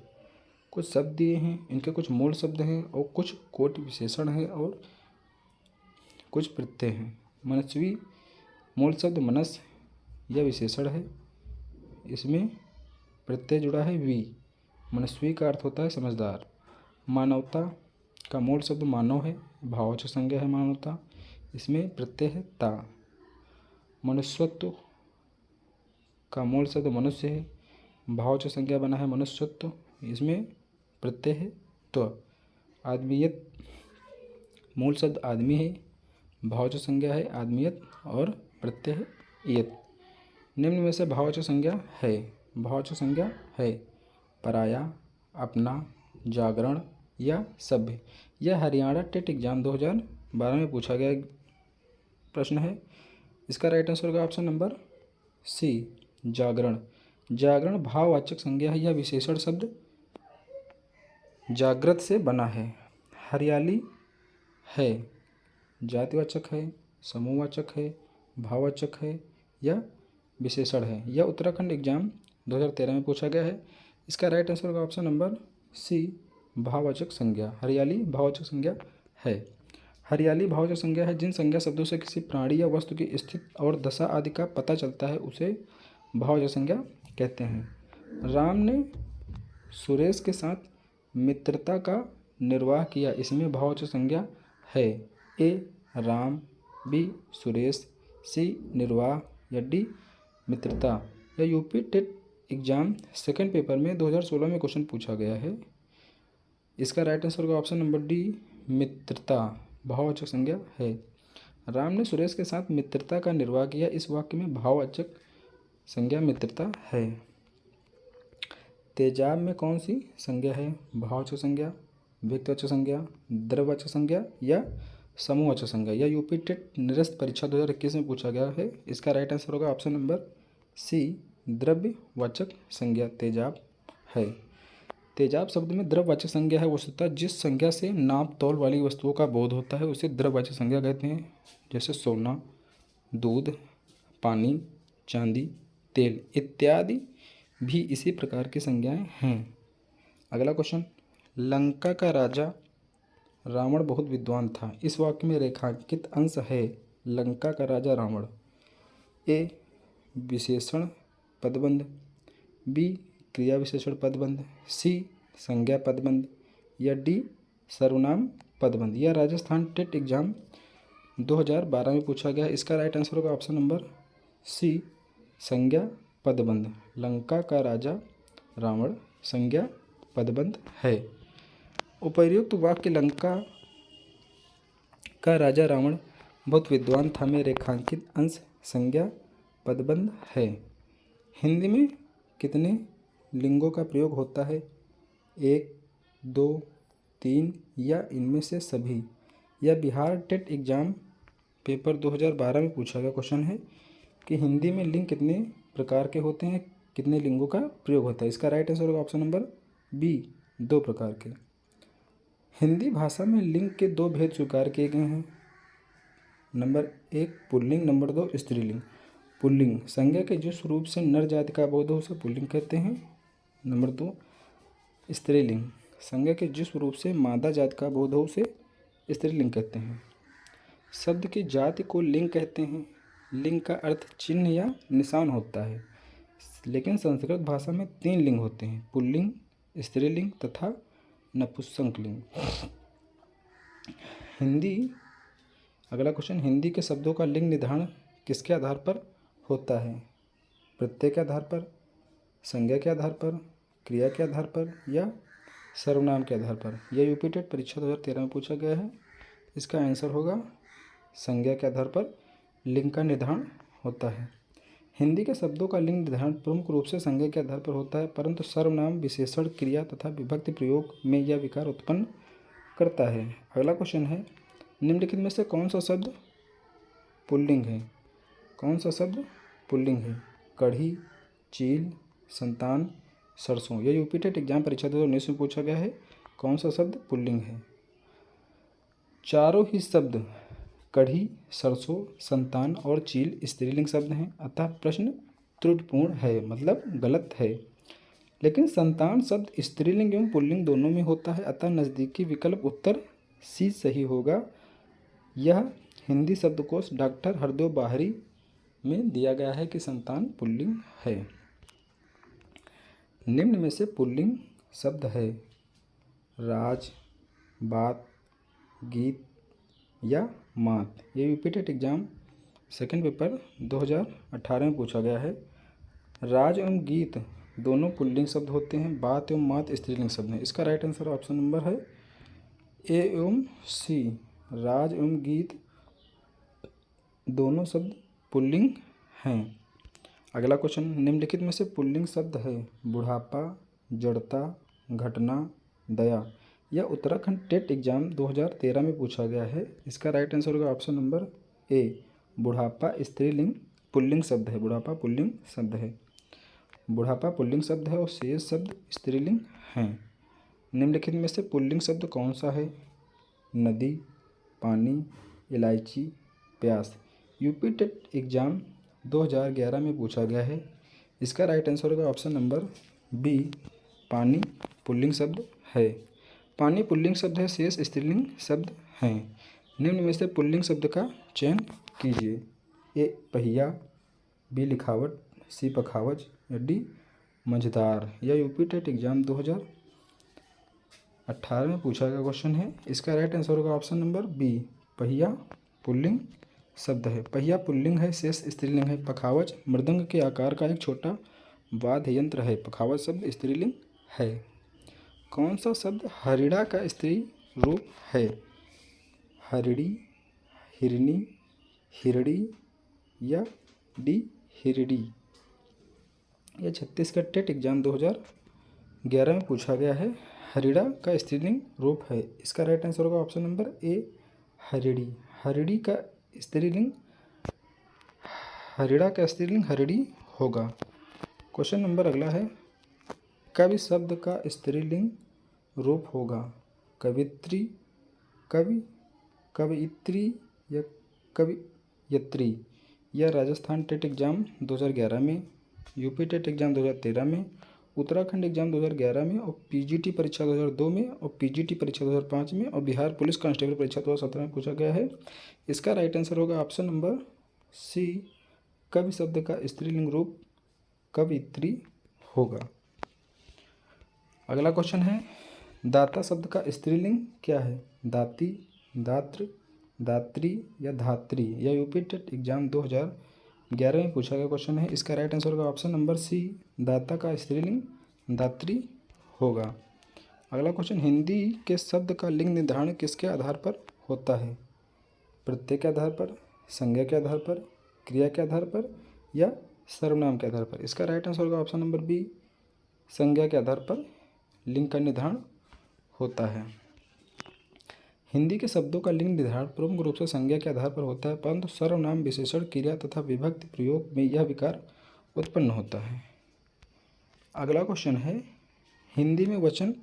कुछ शब्द दिए हैं, इनके कुछ मूल शब्द हैं और कुछ कोटि विशेषण हैं और कुछ प्रत्यय हैं। मनस्वी मूल शब्द मनस, यह विशेषण है, इसमें प्रत्यय जुड़ा है वी। मनस्वी का अर्थ होता है समझदार। मानवता का मूल शब्द मानव है, भाववाचक संज्ञा है मानवता, इसमें प्रत्यय है ता। मनुष्यत्व का मूल शब्द मनुष्य है, भाववाचक संज्ञा बना है मनुष्यत्व, इसमें प्रत्यय है त्व। आदमीयत मूल शब्द आदमी है, भाववाचक संज्ञा है आदमीयत और प्रत्यय है यत। निम्न में से भाववाचक संज्ञा है। भाववाचक संज्ञा है पराया, अपना, जागरण या सभ्य। यह हरियाणा टेट एग्जाम 2012 में पूछा गया प्रश्न है। इसका राइट आंसर होगा ऑप्शन नंबर सी, जागरण। जागरण भाववाचक संज्ञा है। यह विशेषण शब्द जागृत से बना है। हरियाली है जातिवाचक है, समूहवाचक है, भाववाचक है या विशेषण है। यह उत्तराखंड एग्जाम 2013 में पूछा गया है। इसका राइट आंसर होगा ऑप्शन नंबर सी, भाववाचक संज्ञा। हरियाली भाववाचक संज्ञा है। हरियाली भाववाचक संज्ञा है। जिन संज्ञा शब्दों से किसी प्राणी या वस्तु की स्थिति और दशा आदि का पता चलता है उसे भाववाचक संज्ञा कहते हैं। राम ने सुरेश के साथ मित्रता का निर्वाह किया। इसमें भाववाचक संज्ञा है। A Ram, B Suresh, C निर्वाह या डी मित्रता। यह UP TET exam second paper में 2016 में क्वेश्चन पूछा गया है। इसका राइट आंसर होगा ऑप्शन नंबर डी, मित्रता भाववाचक संज्ञा है। राम ने सुरेश के साथ मित्रता का निर्वाह किया। इस वाक्य में भाववाचक संज्ञा मित्रता है। तेजाब में कौन सी संज्ञा है? भाववाचक संज्ञा, व्यक्तिवाचक संज्ञा, द्रव्यवाचक संज्ञा या समूहवाचक संज्ञा। यह यूपी टेट निरस्त परीक्षा 2021 में पूछा गया है। इसका राइट आंसर होगा ऑप्शन नंबर सी, द्रव्यवाचक संज्ञा तेजाब है। तेजाब शब्द में द्रव्यवाचक संज्ञा है वस्तुतः जिस संज्ञा से नाप तौल वाली वस्तुओं का बोध होता है उसे द्रव्यवाचक संज्ञा कहते हैं। जैसे सोना, दूध, पानी, चांदी, तेल इत्यादि भी इसी प्रकार की संज्ञाएं हैं। अगला क्वेश्चन, लंका का राजा रावण बहुत विद्वान था। इस वाक्य में रेखांकित अंश है लंका का राजा रावण। ए विशेषण पदबंध, बी क्रिया विशेषण पदबंध, सी संज्ञा पदबंध या डी सर्वनाम पदबंध। यह राजस्थान टेट एग्जाम 2012 में पूछा गया। इसका राइट आंसर होगा ऑप्शन नंबर सी, संज्ञा पदबंध। लंका का राजा रावण संज्ञा पदबंध है। उपर्युक्त वाक्य लंका का राजा रावण बहुत विद्वान था में रेखांकित अंश संज्ञा पदबंध है। हिंदी में कितने लिंगों का प्रयोग होता है? 1, 2, 3 या इनमें से सभी। यह बिहार टेट एग्जाम पेपर 2012 में पूछा गया क्वेश्चन है कि हिंदी में लिंग कितने प्रकार के होते हैं, कितने लिंगों का प्रयोग होता है। इसका राइट आंसर होगा ऑप्शन नंबर बी, 2 प्रकार के। हिंदी भाषा में लिंग के 2 भेद स्वीकार किए गए हैं। नंबर 1 पुल्लिंग, नंबर 2 स्त्रीलिंग। पुल्लिंग संज्ञा के जिस रूप से नर जाति का बोध हो उसे पुल्लिंग कहते हैं। नंबर 2 स्त्रीलिंग संज्ञा के जिस रूप से मादा जाति का बोध हो उसे स्त्रीलिंग कहते हैं। शब्द की जाति को लिंग कहते हैं। लिंग का अर्थ चिन्ह या निशान होता है, लेकिन संस्कृत भाषा में 3 लिंग होते हैं, पुल्लिंग, स्त्रीलिंग तथा नपुंसक लिंग। हिंदी, अगला क्वेश्चन, हिंदी के शब्दों का लिंग निर्धारण किसके आधार पर होता है? प्रत्यय के आधार पर, संज्ञा के आधार पर, क्रिया के आधार पर या सर्वनाम के आधार पर। यह यूपी टेट परीक्षा 2013 में पूछा गया है। इसका आंसर होगा संज्ञा के आधार पर लिंग का निर्धारण होता है। हिंदी के शब्दों का लिंग निर्धारण प्रमुख रूप से संज्ञा के आधार पर होता है, परंतु सर्वनाम, विशेषण, क्रिया तथा विभक्ति प्रयोग में यह विकार उत्पन्न करता है। अगला क्वेश्चन है, निम्नलिखित में से कौन सा शब्द पुल्लिंग है? कौन सा शब्द पुल्लिंग है? कढ़ी, चील, संतान, सरसों। यह यूपी टेट एग्जाम परीक्षा 2019 में पूछा गया है। कौन सा शब्द पुल्लिंग है? चारों ही शब्द कढ़ी, सरसों, संतान और चील स्त्रीलिंग शब्द हैं, अतः प्रश्न त्रुटिपूर्ण है, मतलब गलत है। लेकिन संतान शब्द स्त्रीलिंग एवं पुल्लिंग दोनों में होता है, अतः नज़दीकी विकल्प उत्तर सी सही होगा। यह हिंदी शब्दकोश डॉक्टर हरदेव बाहरी में दिया गया है कि संतान पुल्लिंग है। निम्न में से पुल्लिंग शब्द है राज, बात, गीत या मात। ये UP TET exam second paper 2018 में पूछा गया है। राज एवं गीत दोनों पुल्लिंग शब्द होते हैं, बात एवं मात स्त्रीलिंग शब्द हैं। इसका राइट आंसर ऑप्शन नंबर है ए एवं सी, राज एवं गीत दोनों शब्द पुल्लिंग हैं। अगला क्वेश्चन, निम्नलिखित में से पुल्लिंग शब्द है? बुढ़ापा, जड़ता, घटना, दया। यह उत्तराखंड टेट एग्जाम 2013 में पूछा गया है। इसका राइट आंसर होगा ऑप्शन नंबर ए, बुढ़ापा स्त्रीलिंग पुल्लिंग शब्द है। बुढ़ापा पुल्लिंग शब्द है। बुढ़ापा पुल्लिंग शब्द है और शेष शब्द स्त्रीलिंग हैं। निम्नलिखित में से पुल्लिंग शब्द कौन सा है? नदी, पानी, इलायची, प्यास। यूपी टेट एग्जाम 2011 में पूछा गया है। इसका राइट आंसर होगा ऑप्शन नंबर बी, पानी पुल्लिंग शब्द है। पानी पुल्लिंग शब्द है, शेष स्त्रीलिंग शब्द हैं। निम्न में से पुल्लिंग शब्द का चयन कीजिए। ए पहिया, बी लिखावट, सी पखावज या डी मझधार। यह यूपी टेट एग्जाम 2018 में पूछा गया क्वेश्चन है। इसका राइट आंसर होगा ऑप्शन नंबर बी, पहिया पुल्लिंग शब्द है। पहिया पुल्लिंग है, शेष स्त्रीलिंग है। पखावज मृदंग के आकार का एक छोटा वाद्य यंत्र है। पखावज शब्द स्त्रीलिंग है। कौन सा शब्द हरिड़ा का स्त्री रूप है? हरिड़ी, हिरनी, हिरड़ी या डी हिरड़ी। यह छत्तीसगढ़ टेट एग्जाम 2011 में पूछा गया है। हरिड़ा का स्त्रीलिंग रूप है। इसका राइट आंसर होगा ऑप्शन नंबर ए, हरिड़ी। हरिड़ी का स्त्रीलिंग, हरिड़ा का स्त्रीलिंग हरिड़ी होगा। क्वेश्चन नंबर अगला है, कवि शब्द का स्त्रीलिंग रूप होगा? कवित्री, कवि, कवयित्री या कवयत्री। यह राजस्थान टेट एग्जाम 2011 में, यूपी टेट एग्जाम 2013 में, उत्तराखंड एग्जाम 2011 में और पीजीटी परीक्षा 2002 में और पीजीटी परीक्षा 2005 में और बिहार पुलिस कांस्टेबल परीक्षा 2017 में पूछा गया है। इसका राइट आंसर होगा ऑप्शन नंबर सी, कवि शब्द का स्त्रीलिंग रूप कवयित्री होगा। अगला क्वेश्चन है, दाता शब्द का स्त्रीलिंग क्या है? दाती, दात्र, दात्री या धात्री। यह यूपी टेट एग्जाम 2011 में पूछा गया क्वेश्चन है। इसका राइट आंसर होगा ऑप्शन नंबर सी, दाता का स्त्रीलिंग दात्री होगा। अगला क्वेश्चन, हिंदी के शब्द का लिंग निर्धारण किसके आधार पर होता है? प्रत्यय के आधार पर, संज्ञा के आधार पर, क्रिया के आधार पर या सर्वनाम के आधार पर। इसका राइट आंसर होगा ऑप्शन नंबर बी, संज्ञा के आधार पर लिंग का निर्धारण होता है। हिंदी के शब्दों का लिंग निर्धारण प्रमुख रूप से संज्ञा के आधार पर होता है, परंतु सर्वनाम, विशेषण, क्रिया तथा विभक्ति प्रयोग में यह विकार उत्पन्न होता है। अगला क्वेश्चन है, हिंदी में वचन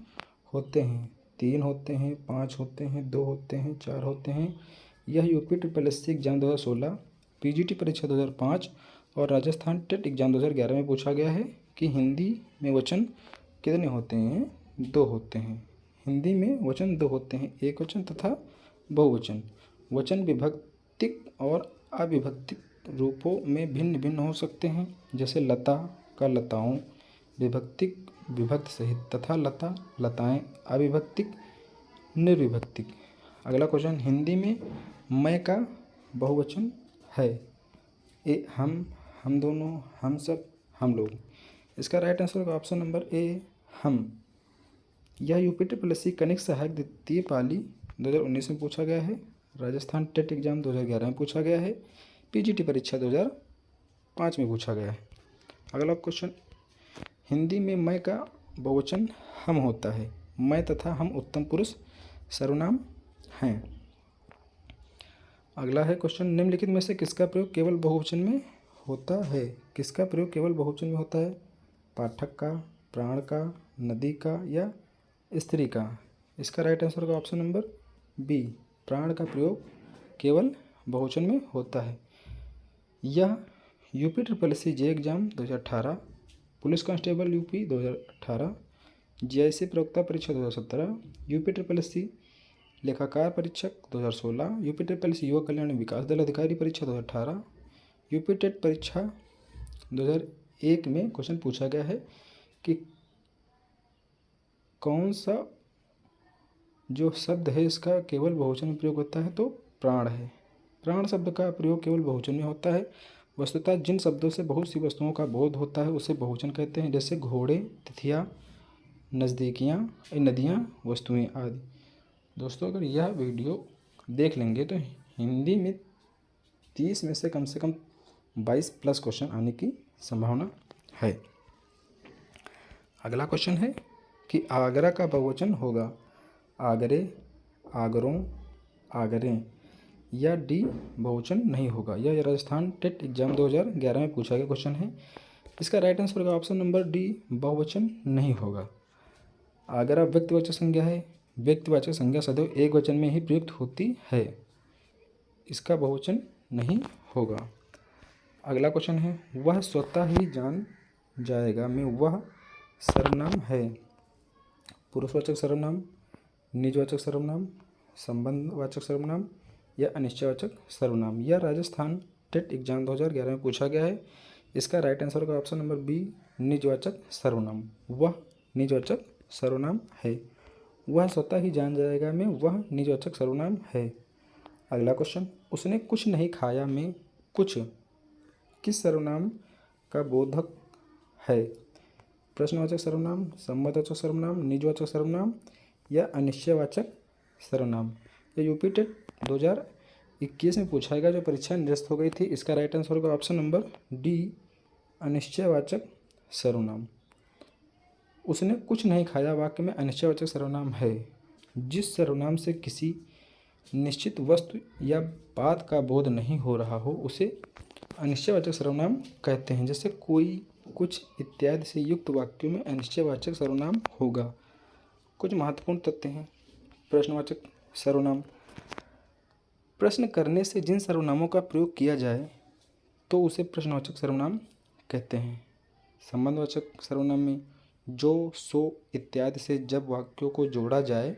होते हैं? 3 होते हैं, 5 होते हैं, 2 होते हैं, 4 होते हैं। यह यूपी SSC एग्जाम 2016, पीजीटी परीक्षा 2005 और राजस्थान टेट एग्जाम 2011 में पूछा गया है कि हिंदी में वचन कितने होते हैं? 2 होते हैं। हिंदी में वचन 2 होते हैं, एक वचन तथा बहुवचन। वचन विभक्तिक और अविभक्तिक रूपों में भिन्न भिन्न हो सकते हैं, जैसे लता का लताओं, विभक्तिक विभक्त सहित तथा लता लताएं, अविभक्तिक निर्विभक्तिक। अगला क्वेश्चन, हिंदी में मैं का बहुवचन है? ए हम दोनों, हम सब, हम लोग। इसका राइट आंसर होगा ऑप्शन नंबर ए, हम। यह यूपी SSC कनिष्ठ सहायक द्वितीय पाली 2019 में पूछा गया है। राजस्थान टेट एग्जाम 2011 में पूछा गया है। पीजीटी परीक्षा 2005 में पूछा गया है। अगला क्वेश्चन, हिंदी में मैं का बहुवचन हम होता है। मैं तथा हम उत्तम पुरुष सर्वनाम हैं। अगला है क्वेश्चन, निम्नलिखित में से किसका प्रयोग केवल बहुवचन में होता है? किसका प्रयोग केवल बहुवचन में होता है? पाठक का, प्राण का, नदी का या स्त्री का। इसका राइट आंसर होगा ऑप्शन नंबर बी, प्राण का प्रयोग केवल बहुवचन में होता है। यह UP SSC J exam 2018, police constable UP 2018, GIC प्रवक्ता परीक्षा 2017, यूपी SSC लेखाकार परीक्षक 2016, यूपी SSC युवा कल्याण विकास दल अधिकारी परीक्षा 2018, यूपी टेट परीक्षा 2001 में क्वेश्चन पूछा गया है कि कौन सा जो शब्द है इसका केवल बहुवचन में प्रयोग होता है? तो प्राण है। प्राण शब्द का प्रयोग केवल बहुवचन में होता है। वस्तुतः जिन शब्दों से बहुत सी वस्तुओं का बोध होता है उसे बहुवचन कहते हैं, जैसे घोड़े, तिथियाँ, नज़दीकियाँ, नदियाँ, वस्तुएं आदि। दोस्तों, अगर यह वीडियो देख लेंगे तो हिंदी में 30 में से कम 22+ क्वेश्चन आने की संभावना है। अगला क्वेश्चन है कि आगरा का बहुवचन होगा आगरे, आगरों, आगरें, या डी बहुवचन नहीं होगा। यह राजस्थान टेट एग्जाम 2011 में पूछा गया क्वेश्चन है। इसका राइट आंसर होगा ऑप्शन नंबर डी, बहुवचन नहीं होगा। आगरा व्यक्तिवाचक संज्ञा है। व्यक्तिवाचक संज्ञा सदैव एक वचन में ही प्रयुक्त होती है, इसका बहुवचन नहीं होगा। अगला क्वेश्चन है वह स्वतः ही जान जाएगा में वह सर्वनाम है। पुरुषवाचक सर्वनाम, निजवाचक सर्वनाम, संबंधवाचक सर्वनाम या अनिश्चयवाचक सर्वनाम। यह राजस्थान टेट एग्जाम 2011 में पूछा गया है। इसका राइट आंसर होगा ऑप्शन नंबर बी, निजवाचक सर्वनाम। वह निजवाचक सर्वनाम है। वह स्वतः ही जान जाएगा में वह निजवाचक सर्वनाम है। अगला क्वेश्चन, उसने कुछ नहीं खाया में कुछ किस सर्वनाम का बोधक है। प्रश्नवाचक सर्वनाम, संबंधवाचक सर्वनाम, निजवाचक सर्वनाम या अनिश्चयवाचक सर्वनाम। यह यूपी टेट 2021 में पूछा गया जो परीक्षा निरस्त हो गई थी। इसका राइट आंसर होगा ऑप्शन नंबर डी, अनिश्चयवाचक सर्वनाम। उसने कुछ नहीं खाया वाक्य में अनिश्चयवाचक सर्वनाम है। जिस सर्वनाम से किसी निश्चित वस्तु या बात का बोध नहीं हो रहा हो उसे अनिश्चयवाचक सर्वनाम कहते हैं। जैसे कोई, कुछ इत्यादि से युक्त वाक्यों में अनिश्चयवाचक सर्वनाम होगा। कुछ महत्वपूर्ण तथ्य हैं। प्रश्नवाचक सर्वनाम, प्रश्न करने से जिन सर्वनामों का प्रयोग किया जाए तो उसे प्रश्नवाचक सर्वनाम कहते हैं। संबंधवाचक सर्वनाम में जो, सो इत्यादि से जब वाक्यों को जोड़ा जाए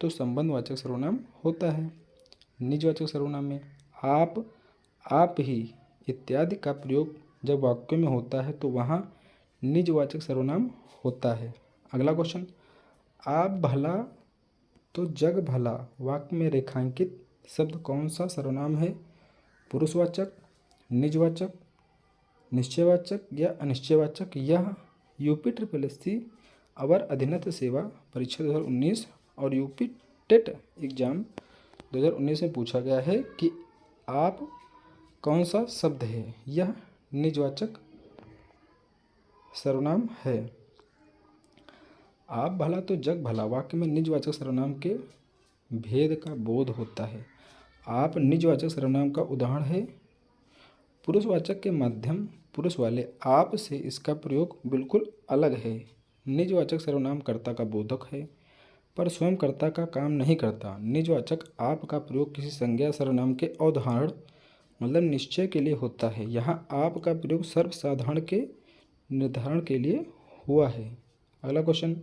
तो संबंधवाचक सर्वनाम होता है। निजवाचक सर्वनाम में आप ही इत्यादि का प्रयोग जब वाक्यों में होता है तो वहाँ निजवाचक सर्वनाम होता है। अगला क्वेश्चन, आप भला तो जग भला वाक्य में रेखांकित शब्द कौन सा सर्वनाम है। पुरुषवाचक, निजवाचक, निश्चयवाचक या अनिश्चयवाचक। यह यूपी SSC अवर अधीनस्थ सेवा परीक्षा 2019 और यूपी टेट एग्जाम 2019 में पूछा गया है कि आप कौन सा शब्द है। यह निजवाचक सर्वनाम है। आप भला तो जग भला वाक्य में निजवाचक सर्वनाम के भेद का बोध होता है। आप निजवाचक सर्वनाम का उदाहरण है। पुरुषवाचक के मध्यम पुरुष वाले आप से इसका प्रयोग बिल्कुल अलग है। निजवाचक सर्वनाम कर्ता का बोधक है पर स्वयं कर्ता का काम नहीं करता। निजवाचक आप का प्रयोग किसी संज्ञा सर्वनाम के अवधारण मतलब निश्चय के लिए होता है। यहाँ आप का प्रयोग सर्वसाधारण के निर्धारण के लिए हुआ है। अगला क्वेश्चन,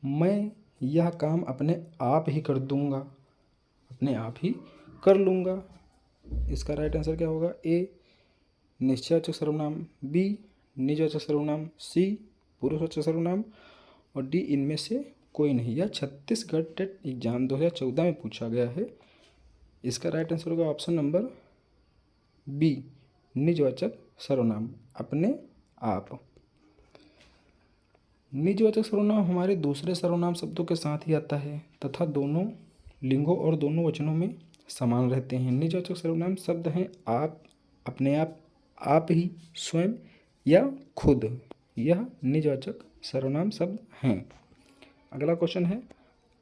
मैं यह काम अपने आप ही कर दूंगा, अपने आप ही कर लूँगा। इसका राइट आंसर क्या होगा। ए, निश्चयवाचक सर्वनाम, बी, निजवाचक सर्वनाम, सी, पुरुषवाचक सर्वनाम और डी इनमें से कोई नहीं। यह छत्तीसगढ़ टेट एग्जाम 2014 में पूछा गया है। इसका राइट आंसर होगा ऑप्शन नंबर बी, निजवाचक सर्वनाम, अपने आप। निजवाचक सर्वनाम हमारे दूसरे सर्वनाम शब्दों के साथ ही आता है तथा दोनों लिंगों और दोनों वचनों में समान रहते हैं। निजवाचक सर्वनाम शब्द हैं आप, अपने आप ही, स्वयं या खुद। यह निजवाचक सर्वनाम शब्द हैं। अगला क्वेश्चन है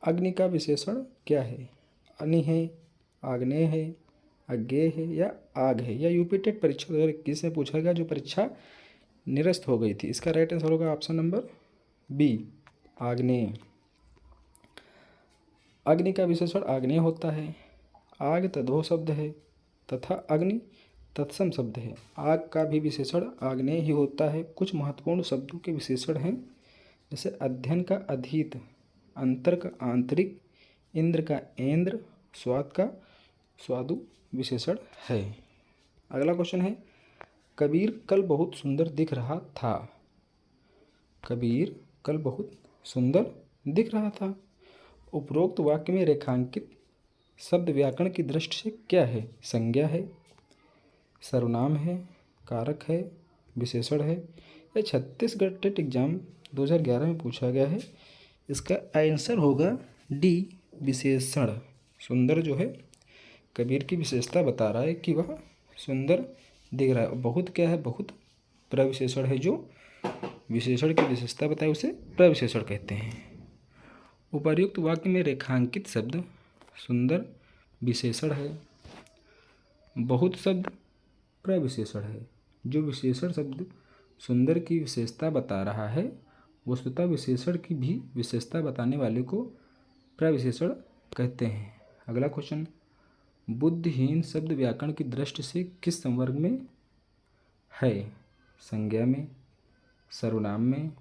अग्नि का विशेषण क्या है। अग्नि है, आग्नेय है, अज्ञेय है या आग है। यह यूपी टेट परीक्षा 2021 में पूछा गया जो परीक्षा निरस्त हो गई थी। इसका राइट आंसर होगा ऑप्शन नंबर बी, आग्नेय। अग्नि का विशेषण आग्नेय होता है। आग तद्भव शब्द है तथा अग्नि तत्सम शब्द है। आग का भी विशेषण आग्नेय ही होता है। कुछ महत्वपूर्ण शब्दों के विशेषण हैं जैसे अध्ययन का अधीत, अंतर का आंतरिक, इंद्र का ऐन्द्र, स्वाद का स्वादु विशेषण है। अगला क्वेश्चन है कबीर कल बहुत सुंदर दिख रहा था। कबीर कल बहुत सुंदर दिख रहा था। उपरोक्त वाक्य में रेखांकित शब्द व्याकरण की दृष्टि से क्या है। संज्ञा है, सर्वनाम है, कारक है, विशेषण है। यह छत्तीसगढ़ टेट एग्जाम 2011 में पूछा गया है। इसका आंसर होगा डी, विशेषण। सुंदर जो है कबीर की विशेषता बता रहा है कि वह सुंदर दिख रहा है। बहुत क्या है, बहुत प्रविशेषण है। जो विशेषण की विशेषता बताए उसे प्रविशेषण कहते हैं। उपर्युक्त वाक्य में रेखांकित शब्द सुंदर विशेषण है। बहुत शब्द प्रविशेषण है। जो विशेषण शब्द सुंदर की विशेषता बता रहा है, वस्तुतः विशेषण की भी विशेषता बताने वाले को प्रविशेषण कहते हैं। अगला क्वेश्चन, बुद्धिहीन शब्द व्याकरण की दृष्टि से किस संवर्ग में है? संज्ञा में, सर्वनाम में,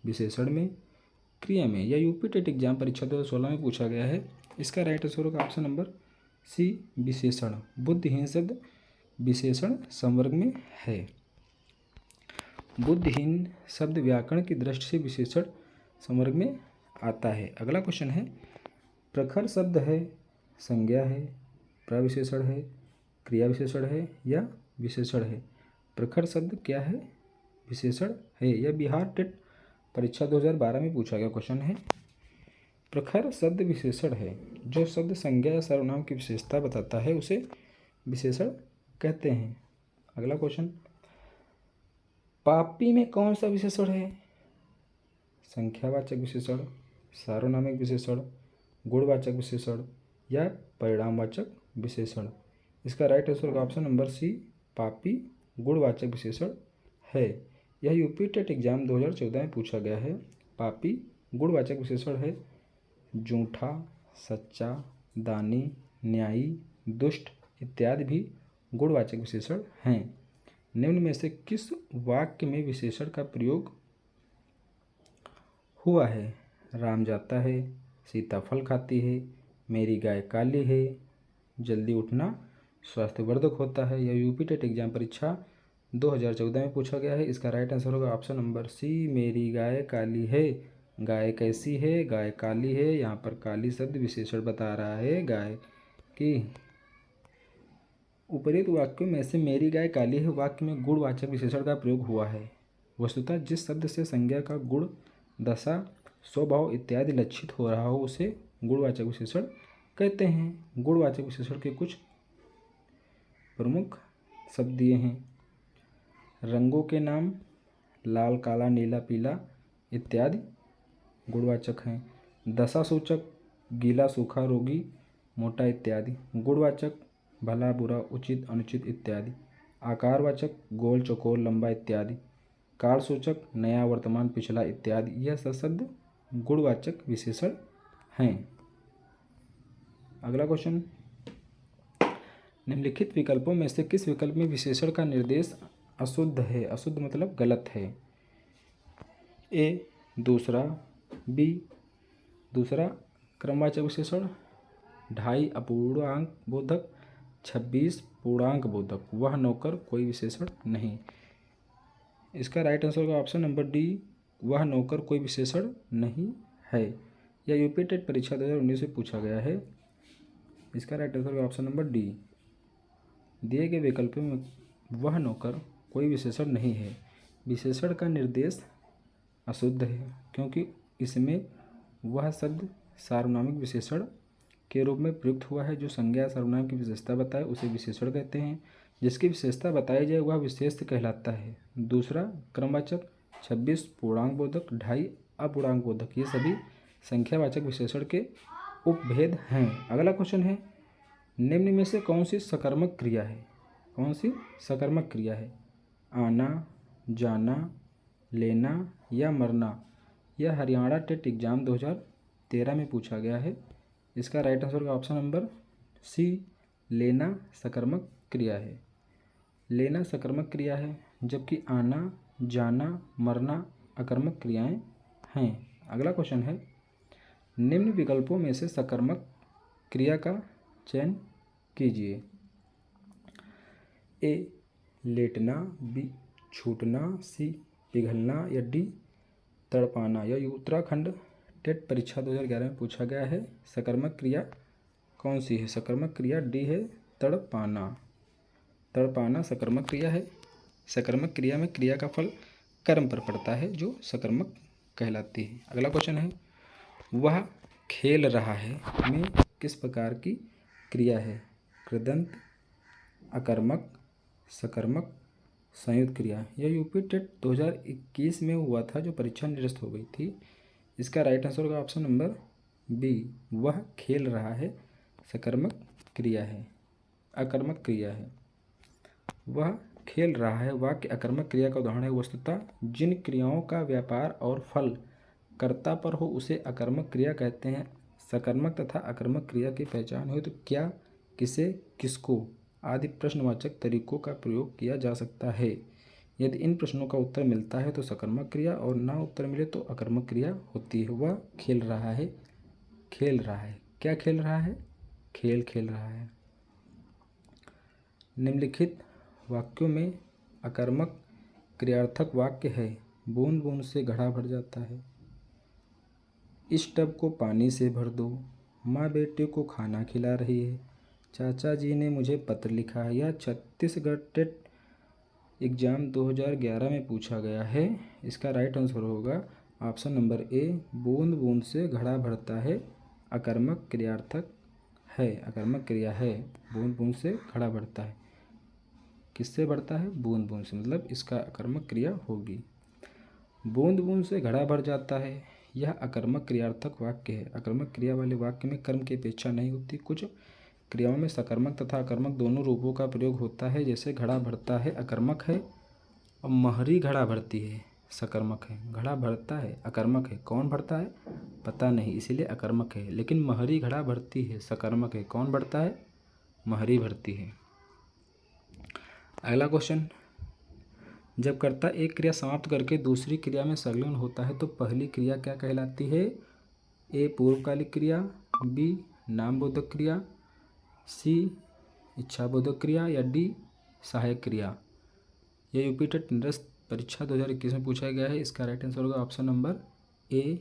विशेषण में, क्रिया में। यह यूपी टेट एग्जाम परीक्षा 2016 में पूछा गया है। इसका राइट आंसर होगा ऑप्शन नंबर सी, विशेषण। बुद्धिहीन शब्द विशेषण संवर्ग में है। बुद्धिहीन शब्द व्याकरण की दृष्टि से विशेषण संवर्ग में आता है। अगला क्वेश्चन है, प्रखर शब्द है, संज्ञा है, प्रविशेषण है, क्रिया विशेषण है या विशेषण है? प्रखर शब्द क्या है? विशेषण है। यह बिहार टेट परीक्षा 2012 में पूछा गया क्वेश्चन है। प्रखर शब्द विशेषण है। जो शब्द संज्ञा या सर्वनाम की विशेषता बताता है उसे विशेषण कहते हैं। अगला क्वेश्चन, पापी में कौन सा विशेषण है? संख्यावाचक विशेषण, सार्वनामिक विशेषण, गुणवाचक विशेषण या परिणामवाचक विशेषण? इसका राइट आंसर होगा ऑप्शन नंबर सी, पापी गुणवाचक विशेषण है। यह यूपी टेट एग्जाम 2014 में पूछा गया है। पापी गुणवाचक विशेषण है। झूठा, सच्चा, दानी, न्यायी, दुष्ट इत्यादि भी गुणवाचक विशेषण हैं। निम्न में से किस वाक्य में विशेषण का प्रयोग हुआ है? राम जाता है, सीता फल खाती है, मेरी गाय काली है, जल्दी उठना स्वास्थ्यवर्धक होता है। यह यूपी टेट एग्जाम परीक्षा 2014 में पूछा गया है। इसका राइट आंसर होगा ऑप्शन नंबर सी, मेरी गाय काली है। गाय कैसी है? गाय काली है। यहाँ पर काली शब्द विशेषण बता रहा है गाय की। उपरोक्त वाक्यों में से मेरी गाय काली है वाक्य में गुणवाचक विशेषण का प्रयोग हुआ है। वस्तुतः जिस शब्द से संज्ञा का गुण, दशा, स्वभाव इत्यादि लक्षित हो रहा हो उसे गुणवाचक विशेषण कहते हैं। गुणवाचक विशेषण के कुछ प्रमुख शब्द दिए हैं। रंगों के नाम, लाल, काला, नीला, पीला इत्यादि गुणवाचक हैं। दशासूचक, गीला, सूखा, रोगी, मोटा इत्यादि। गुणवाचक, भला, बुरा, उचित, अनुचित इत्यादि। आकारवाचक, गोल, चौकोर, लंबा इत्यादि। कालसूचक, नया, वर्तमान, पिछला इत्यादि। यह सब शब्द गुणवाचक विशेषण हैं। अगला क्वेश्चन, निम्नलिखित विकल्पों में से किस विकल्प में विशेषण का निर्देश अशुद्ध है? अशुद्ध मतलब गलत है। ए दूसरा, बी दूसरा क्रमवाचक विशेषण, 2.5 अपूर्णांक बोधक, 26 पूर्णांक बोधक, वह नौकर कोई विशेषण नहीं। इसका राइट आंसर होगा ऑप्शन नंबर डी, वह नौकर कोई विशेषण नहीं है। यह यूपी टेट परीक्षा 2019 में पूछा गया है। इसका राइट आंसर होगा ऑप्शन नंबर डी। दिए गए विकल्पों में वह नौकर कोई विशेषण नहीं है। विशेषण का निर्देश अशुद्ध है क्योंकि इसमें वह शब्द सार्वनामिक विशेषण के रूप में प्रयुक्त हुआ है। जो संज्ञा सर्वनाम की विशेषता बताए उसे विशेषण कहते हैं। जिसकी विशेषता बताई जाए वह विशेष कहलाता है। दूसरा क्रमवाचक, 26 पूर्णांक बोधक, 2.5 अपूर्णांक बोधक, ये सभी संख्यावाचक विशेषण के उपभेद हैं। अगला क्वेश्चन है, निम्न में से कौन सी सकर्मक क्रिया है? कौन सी सकर्मक क्रिया है? आना, जाना, लेना या मरना? यह हरियाणा टेट एग्जाम 2013 में पूछा गया है। इसका राइट आंसर का ऑप्शन नंबर सी, लेना सकर्मक क्रिया है। लेना सकर्मक क्रिया है जबकि आना, जाना, मरना अकर्मक क्रियाएं हैं। अगला क्वेश्चन है, निम्न विकल्पों में से सकर्मक क्रिया का चयन कीजिए। ए लेटना, बी छूटना, सी पिघलना या डी तड़पाना। यह उत्तराखंड टेट परीक्षा 2011 में पूछा गया है। सकर्मक क्रिया कौन सी है? सकर्मक क्रिया डी है, तड़पाना। तड़पाना सकर्मक क्रिया है। सकर्मक क्रिया में क्रिया का फल कर्म पर पड़ता है जो सकर्मक कहलाती है। अगला क्वेश्चन है, वह खेल रहा है में किस प्रकार की क्रिया है? कृदंत, अकर्मक, सकर्मक, संयुक्त क्रिया। यह यूपी टेट 2021 में हुआ था, जो परीक्षा निरस्त हो गई थी। इसका राइट आंसर होगा ऑप्शन नंबर बी, वह खेल रहा है। सकर्मक क्रिया है, अकर्मक क्रिया है। वह खेल रहा है वाक्य अकर्मक क्रिया का उदाहरण है। वस्तुतः जिन क्रियाओं का व्यापार और फल कर्ता पर हो उसे अकर्मक क्रिया कहते हैं। सकर्मक तथा अकर्मक क्रिया की पहचान हो तो क्या, किसे, किसको आदि प्रश्नवाचक तरीकों का प्रयोग किया जा सकता है। यदि इन प्रश्नों का उत्तर मिलता है तो सकर्मक क्रिया, और ना उत्तर मिले तो अकर्मक क्रिया होती है। वह खेल रहा है, खेल रहा है, क्या खेल रहा है, खेल खेल रहा है। निम्नलिखित वाक्यों में अकर्मक क्रियार्थक वाक्य है। बूंद बूंद से घड़ा भर जाता है, इस टब को पानी से भर दो, माँ बेटे को खाना खिला रही है, चाचा जी ने मुझे पत्र लिखा है। यह छत्तीसगढ़ टेट एग्ज़ाम 2011 में पूछा गया है। इसका राइट आंसर होगा ऑप्शन नंबर ए, बूंद बूंद से घड़ा भरता है। अकर्मक क्रियार्थक है, अकर्मक क्रिया है। बूंद बूंद से घड़ा भरता है, किससे भरता है, बूंद बूंद से, मतलब इसका अकर्मक क्रिया होगी। बूंद बूंद से घड़ा भर जाता है, यह अकर्मक क्रियार्थक वाक्य है। अकर्मक क्रिया वाले वाक्य में कर्म की अपेक्षा नहीं होती। कुछ क्रियाओं में सकर्मक तथा अकर्मक दोनों रूपों का प्रयोग होता है, जैसे घड़ा भरता है अकर्मक है, और महरी घड़ा भरती है सकर्मक है। घड़ा भरता है अकर्मक है, कौन भरता है पता नहीं, इसीलिए अकर्मक है। लेकिन महरी घड़ा भरती है सकर्मक है, कौन भरता है, महरी भरती है। अगला क्वेश्चन, जब कर्ता एक क्रिया समाप्त करके दूसरी क्रिया में संलग्न होता है तो पहली क्रिया क्या कहलाती है। ए पूर्वकालिक क्रिया, बी नामबोधक क्रिया, सी इच्छाबोधक क्रिया, या डी सहायक क्रिया। यह यूपी टेट निरस्त परीक्षा 2021 में पूछा गया है। इसका राइट आंसर होगा ऑप्शन नंबर ए,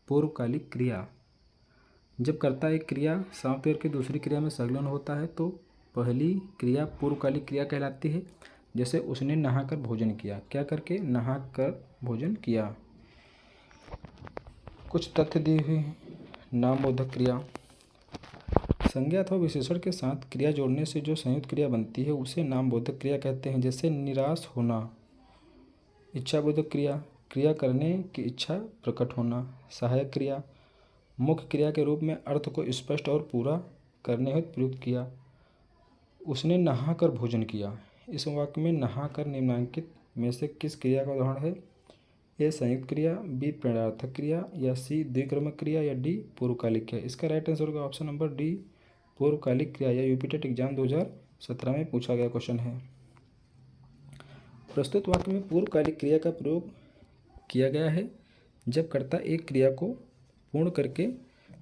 पूर्वकालिक क्रिया। जब कर्ता एक क्रिया समाप्त करके दूसरी क्रिया में संलग्न होता है तो पहली क्रिया पूर्वकालिक क्रिया कहलाती है। जैसे उसने नहाकर भोजन किया, क्या करके, नहाकर भोजन किया। कुछ तथ्य दिए हुए हैं। नामबोधक क्रिया, संज्ञा अथवा विशेषण के साथ क्रिया जोड़ने से जो संयुक्त क्रिया बनती है उसे नामबोधक क्रिया कहते हैं। जैसे निराश होना। इच्छाबोधक क्रिया, क्रिया करने की इच्छा प्रकट होना। सहायक क्रिया, मुख्य क्रिया के रूप में अर्थ को स्पष्ट और पूरा करने हेतु प्रयुक्त किया। उसने नहाकर भोजन किया। इस वाक्य में नहाकर निम्नलिखित में से किस क्रिया का उदाहरण है। ए संयुक्त क्रिया, बी प्रेरणार्थक क्रिया, या सी द्विक्रमक क्रिया, या डी पूर्वकालिक क्रिया। इसका राइट आंसर होगा ऑप्शन नंबर डी, पूर्वकालिक क्रिया। यह यूपी टेट एग्जाम 2017 में पूछा गया क्वेश्चन है। प्रस्तुत वाक्य में पूर्वकालिक क्रिया का प्रयोग किया गया है जब कर्ता एक क्रिया को पूर्ण करके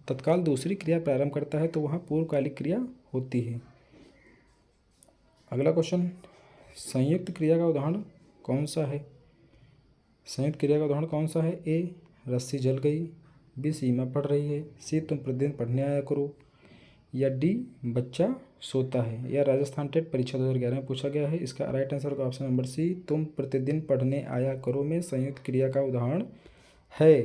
तत्काल दूसरी क्रिया प्रारंभ करता है तो वहाँ पूर्वकालिक क्रिया होती है। अगला क्वेश्चन, संयुक्त क्रिया का उदाहरण कौन सा है। संयुक्त क्रिया का उदाहरण कौन सा है। ए रस्सी जल गई, बी सीमा पढ़ रही है, सी तुम प्रतिदिन पढ़ने आया करो, या डी बच्चा सोता है। यह राजस्थान टेट परीक्षा 2011 में पूछा गया है। इसका राइट आंसर होगा ऑप्शन नंबर सी, तुम प्रतिदिन पढ़ने आया करो में संयुक्त क्रिया का उदाहरण है।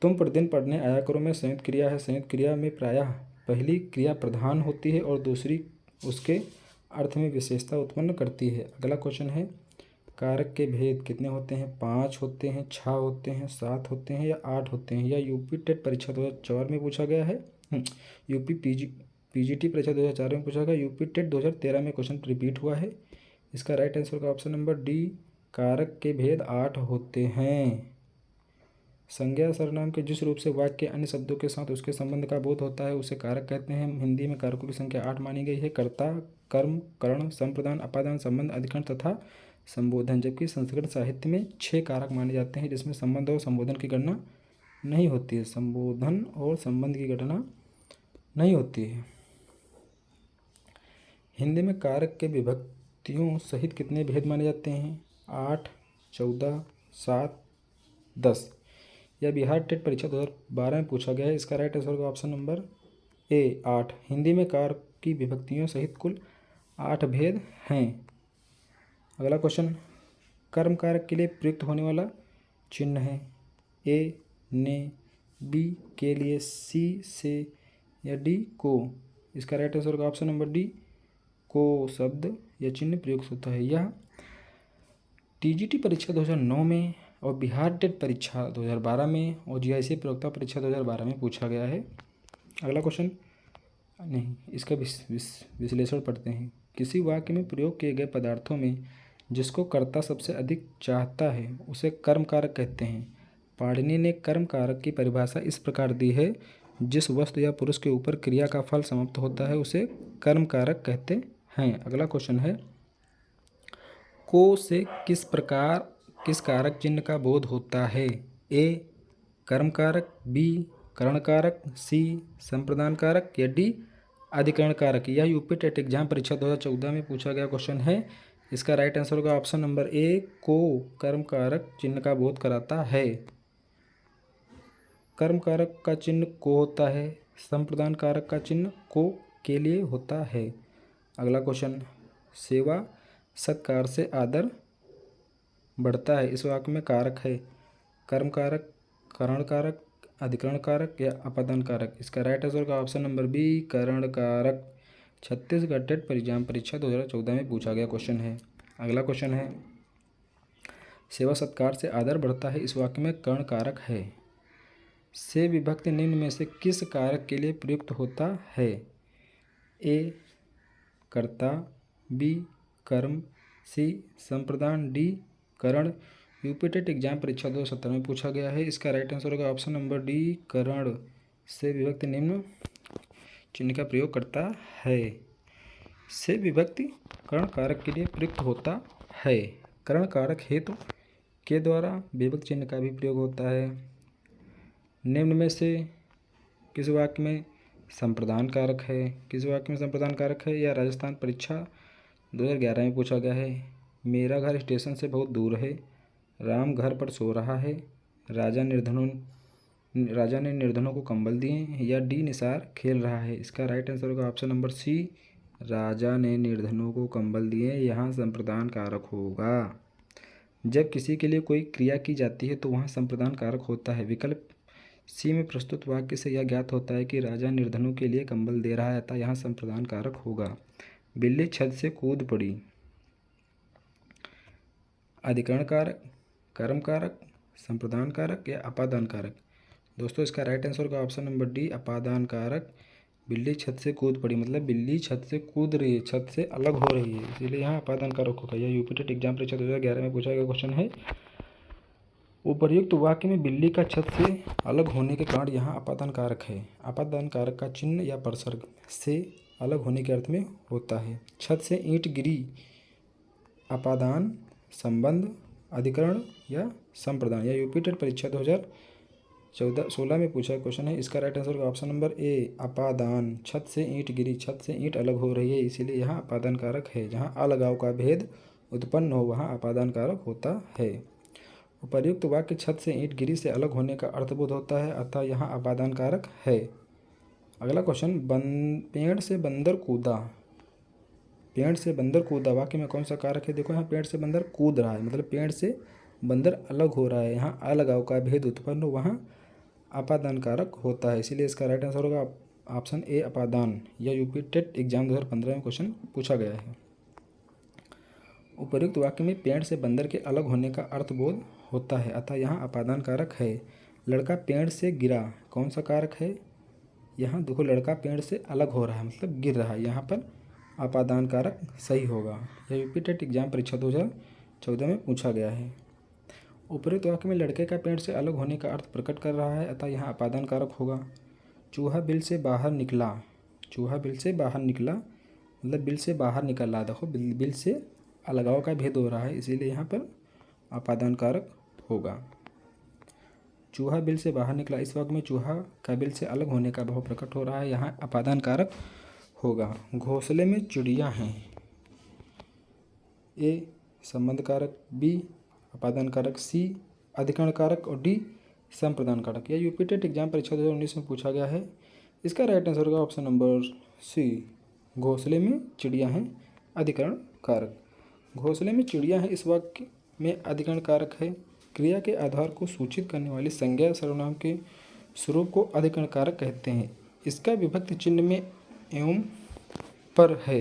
तुम प्रतिदिन पढ़ने आया करो में संयुक्त क्रिया है। संयुक्त क्रिया में प्रायः पहली क्रिया प्रधान होती है और दूसरी उसके अर्थ में विशेषता उत्पन्न करती है। अगला क्वेश्चन है, कारक के भेद कितने होते हैं। 5 होते हैं, 6 होते हैं, 7 होते हैं, या 8 होते हैं। यह यूपी टेट परीक्षा 2004 में पूछा गया है। यूपी पीजीटी परीक्षा 2004 में पूछा गया। यूपी टेट 2013 में क्वेश्चन रिपीट हुआ है। इसका राइट आंसर का ऑप्शन नंबर डी, कारक के भेद 8 होते हैं। संज्ञा सर्वनाम के जिस रूप से वाक्य के अन्य शब्दों के साथ उसके संबंध का बोध होता है उसे कारक कहते हैं। हिंदी में कारकों की संख्या 8 मानी गई है। कर्ता, कर्म, करण, संप्रदान, अपादान, संबंध, अधिकरण तथा संबोधन। जबकि संस्कृत साहित्य में 6 कारक माने जाते हैं जिसमें संबंध और संबोधन की गणना नहीं होती है। संबोधन और संबंध की गणना नहीं होती है। हिंदी में कारक के विभक्तियों सहित कितने भेद माने जाते हैं। 8, 14, 7, 10। यह बिहार टेट परीक्षा 2012 में पूछा गया है। इसका राइट आंसर होगा ऑप्शन नंबर ए, 8। हिंदी में कारक की विभक्तियों सहित कुल 8 भेद हैं। अगला क्वेश्चन, कर्म कारक के लिए प्रयुक्त होने वाला चिन्ह है। ए ने, बी के लिए, सी से, या डी को। इसका राइट आंसर होगा ऑप्शन नंबर डी, को शब्द या चिन्ह प्रयुक्त होता है। यह टीजीटी परीक्षा 2009 में और बिहार टेट परीक्षा 2012 में और जीआईसी प्रयोक्ता परीक्षा 2012 में पूछा गया है। अगला क्वेश्चन नहीं, इसका विश्लेषण पढ़ते हैं। किसी वाक्य में प्रयोग किए गए पदार्थों में जिसको कर्ता सबसे अधिक चाहता है उसे कर्म कारक कहते हैं। पाणिनि ने कर्म कारक की परिभाषा इस प्रकार दी है, जिस वस्तु या पुरुष के ऊपर क्रिया का फल समाप्त होता है उसे कर्म कारक कहते हैं। अगला क्वेश्चन है, को से किस कारक चिन्ह का बोध होता है? ए कर्म कारक, बी करण कारक, सी संप्रदान कारक या डी अधिकरण कारक। यह यूपी टेट एग्जाम परीक्षा 2014 में पूछा गया क्वेश्चन है। इसका राइट आंसर होगा ऑप्शन नंबर ए, को कर्म कारक चिन्ह का बोध कराता है। कर्म कारक का चिन्ह को होता है, संप्रदान कारक का चिन्ह को के लिए होता है। अगला क्वेश्चन, सेवा सत्कार से आदर बढ़ता है, इस वाक्य में कारक है कर्म कारक, करण कारक, अधिकरण कारक या अपादान कारक। इसका राइट आंसर का ऑप्शन नंबर बी, करण कारक। छत्तीसगढ़ टेट एग्जाम परीक्षा 2014 में पूछा गया क्वेश्चन है। अगला क्वेश्चन है, सेवा सत्कार से आदर बढ़ता है, इस वाक्य में कर्ण कारक है। से विभक्ति निम्न में से किस कारक के लिए प्रयुक्त होता है? ए कर्ता, बी कर्म, सी संप्रदान, डी करण। यूपी टेट एग्जाम परीक्षा 2017 में पूछा गया है। इसका राइट आंसर होगा ऑप्शन नंबर डी, करण। से विभक्ति निम्न चिन्ह का प्रयोग करता है। से विभक्ति करण कारक के लिए प्रयुक्त होता है। करण कारक हेतु के द्वारा विभक्ति चिन्ह का भी प्रयोग होता है। निम्न में से किस वाक्य में संप्रदान कारक है? किस वाक्य में संप्रदान कारक है? या राजस्थान परीक्षा 2011 में पूछा गया है। मेरा घर स्टेशन से बहुत दूर है, राम घर पर सो रहा है, राजा ने निर्धनों को कंबल दिए, या डी निसार खेल रहा है। इसका राइट आंसर होगा ऑप्शन नंबर सी, राजा ने निर्धनों को कंबल दिए। यहाँ संप्रदान कारक होगा। जब किसी के लिए कोई क्रिया की जाती है तो वहाँ संप्रदान कारक होता है। विकल्प सी में प्रस्तुत वाक्य से यह ज्ञात होता है कि राजा निर्धनों के लिए कंबल दे रहा है, अतः यहाँ संप्रदान कारक होगा। बिल्ली छत से कूद पड़ी, अधिकरण कारक, कर्म कारक, संप्रदान कारक या अपादान कारक। दोस्तों इसका राइट आंसर का ऑप्शन नंबर डी, अपादान कारक। बिल्ली छत से कूद पड़ी मतलब बिल्ली छत से कूद रही है, छत से अलग हो रही है, इसीलिए यहाँ अपादान कारक होगा। यह यूपी टेट एग्जाम परीक्षा 2011 में पूछा गया क्वेश्चन है। उपर्युक्त वाक्य में बिल्ली का छत से अलग होने के कारण यहाँ अपादान कारक है। अपादान कारक का चिन्ह या प्रसर्ग से अलग होने के अर्थ में होता है। छत से ईंट गिरी, अपादान, संबंध, अधिकरण या संप्रदान। यह यूपी टेट परीक्षा 2016 में पूछा क्वेश्चन है। इसका राइट आंसर का ऑप्शन नंबर ए, अपादान। छत से ईंट गिरी, छत से ईंट अलग हो रही है, इसीलिए यहाँ अपादान कारक है। जहाँ अलगाव का भेद उत्पन्न हो वहाँ अपादान कारक होता है। उपर्युक्त वाक्य छत से ईंट गिरी से अलग होने का अर्थबोध होता है, अतः यहाँ अपादान कारक है। अगला क्वेश्चन, पेड़ से बंदर कूदा। पेड़ से बंदर कूदा वाक्य में कौन सा कारक है? देखो यहाँ पेड़ से बंदर कूद रहा है मतलब पेड़ से बंदर अलग हो रहा है, यहाँ अलगाव का भेद उत्पन्न हो वहाँ अपादान कारक होता है, इसीलिए इसका राइट आंसर होगा ऑप्शन ए, अपादान। यह यूपी टेट एग्जाम 2015 में क्वेश्चन पूछा गया है। उपर्युक्त वाक्य में पेड़ से बंदर के अलग होने का अर्थबोध होता है, अतः यहाँ अपादान कारक है। लड़का पेड़ से गिरा, कौन सा कारक है? यहाँ देखो लड़का पेड़ से अलग हो रहा है मतलब गिर रहा है, यहाँ पर अपादान कारक सही होगा। यह यूपी टेट एग्जाम परीक्षा 2014 में पूछा गया है। उपर्युक्त वाक्य में लड़के का पेड़ से अलग होने का अर्थ प्रकट कर रहा है, अतः यहाँ अपादान कारक होगा। चूहा बिल से बाहर निकला, चूहा बिल से बाहर निकला मतलब बिल से बाहर निकल रहा, देखो बिल से अलगाव का भेद हो रहा है, इसीलिए यहाँ पर अपादान कारक होगा। चूहा बिल से बाहर निकला, इस वाक्य में चूहा का बिल से अलग होने का भाव प्रकट हो रहा है, यहाँ अपादान कारक होगा। घोंसले में चिड़िया हैं, ए संबंध कारक, बी अपादान कारक, सी अधिकरण कारक और डी संप्रदान कारक। यह यूपी टेट एग्जाम परीक्षा 2019 में पूछा गया है। इसका राइट आंसर होगा ऑप्शन नंबर सी, घोंसले में चिड़िया हैं अधिकरण कारक। घोंसले में चिड़िया हैं इस वाक्य में अधिकरण कारक है। क्रिया के आधार को सूचित करने वाली संज्ञा सर्वनाम के स्वरूप को अधिकरण कारक कहते हैं। इसका विभक्ति चिन्ह में एवं पर है।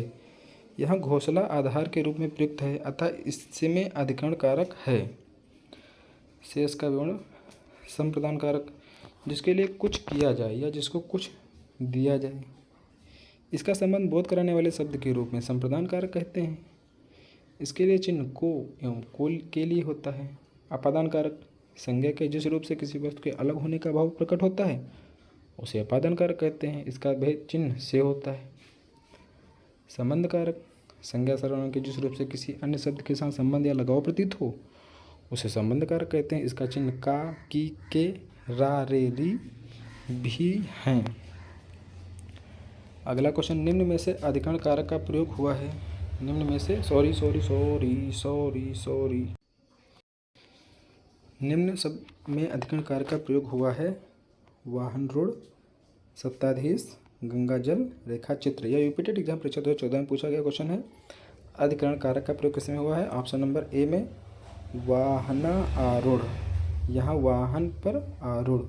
यह घोषला आधार के रूप में प्रयुक्त है अतः इसमें अधिकरण कारक है। शेष का विवरण संप्रदान कारक, जिसके लिए कुछ किया जाए या जिसको कुछ दिया जाए, इसका संबंध बोध कराने वाले शब्द के रूप में संप्रदान कारक कहते हैं। इसके लिए चिन्ह को एवं कोल के लिए होता है। अपादान कारक, संज्ञा के जिस रूप से किसी वस्तु के अलग होने का भाव प्रकट होता है उसे अपादान कारक कहते हैं। इसका भेद चिन्ह से होता है। संबंध कारक, संज्ञा सर्वनाम के जिस रूप से किसी अन्य शब्द के साथ संबंध या लगाव प्रतीत हो उसे संबंध कारक कहते हैं। इसका चिन्ह का, की, के, रा, रे, री भी हैं। अगला क्वेश्चन, निम्न में से अधिकरण कारक का प्रयोग हुआ है। निम्न में से निम्न शब्द में अधिकरण कारक का प्रयोग हुआ है। वाहन, रोड, सत्ताधीश, गंगा जल, रेखा चित्र। यह यूपी टेट एग्जाम परीक्षा 2014 में पूछा गया क्वेश्चन है। अधिकरण कारक का प्रयोग किसमें हुआ है? ऑप्शन नंबर ए में, वाहन आरूढ़। यहाँ वाहन पर आरूढ़।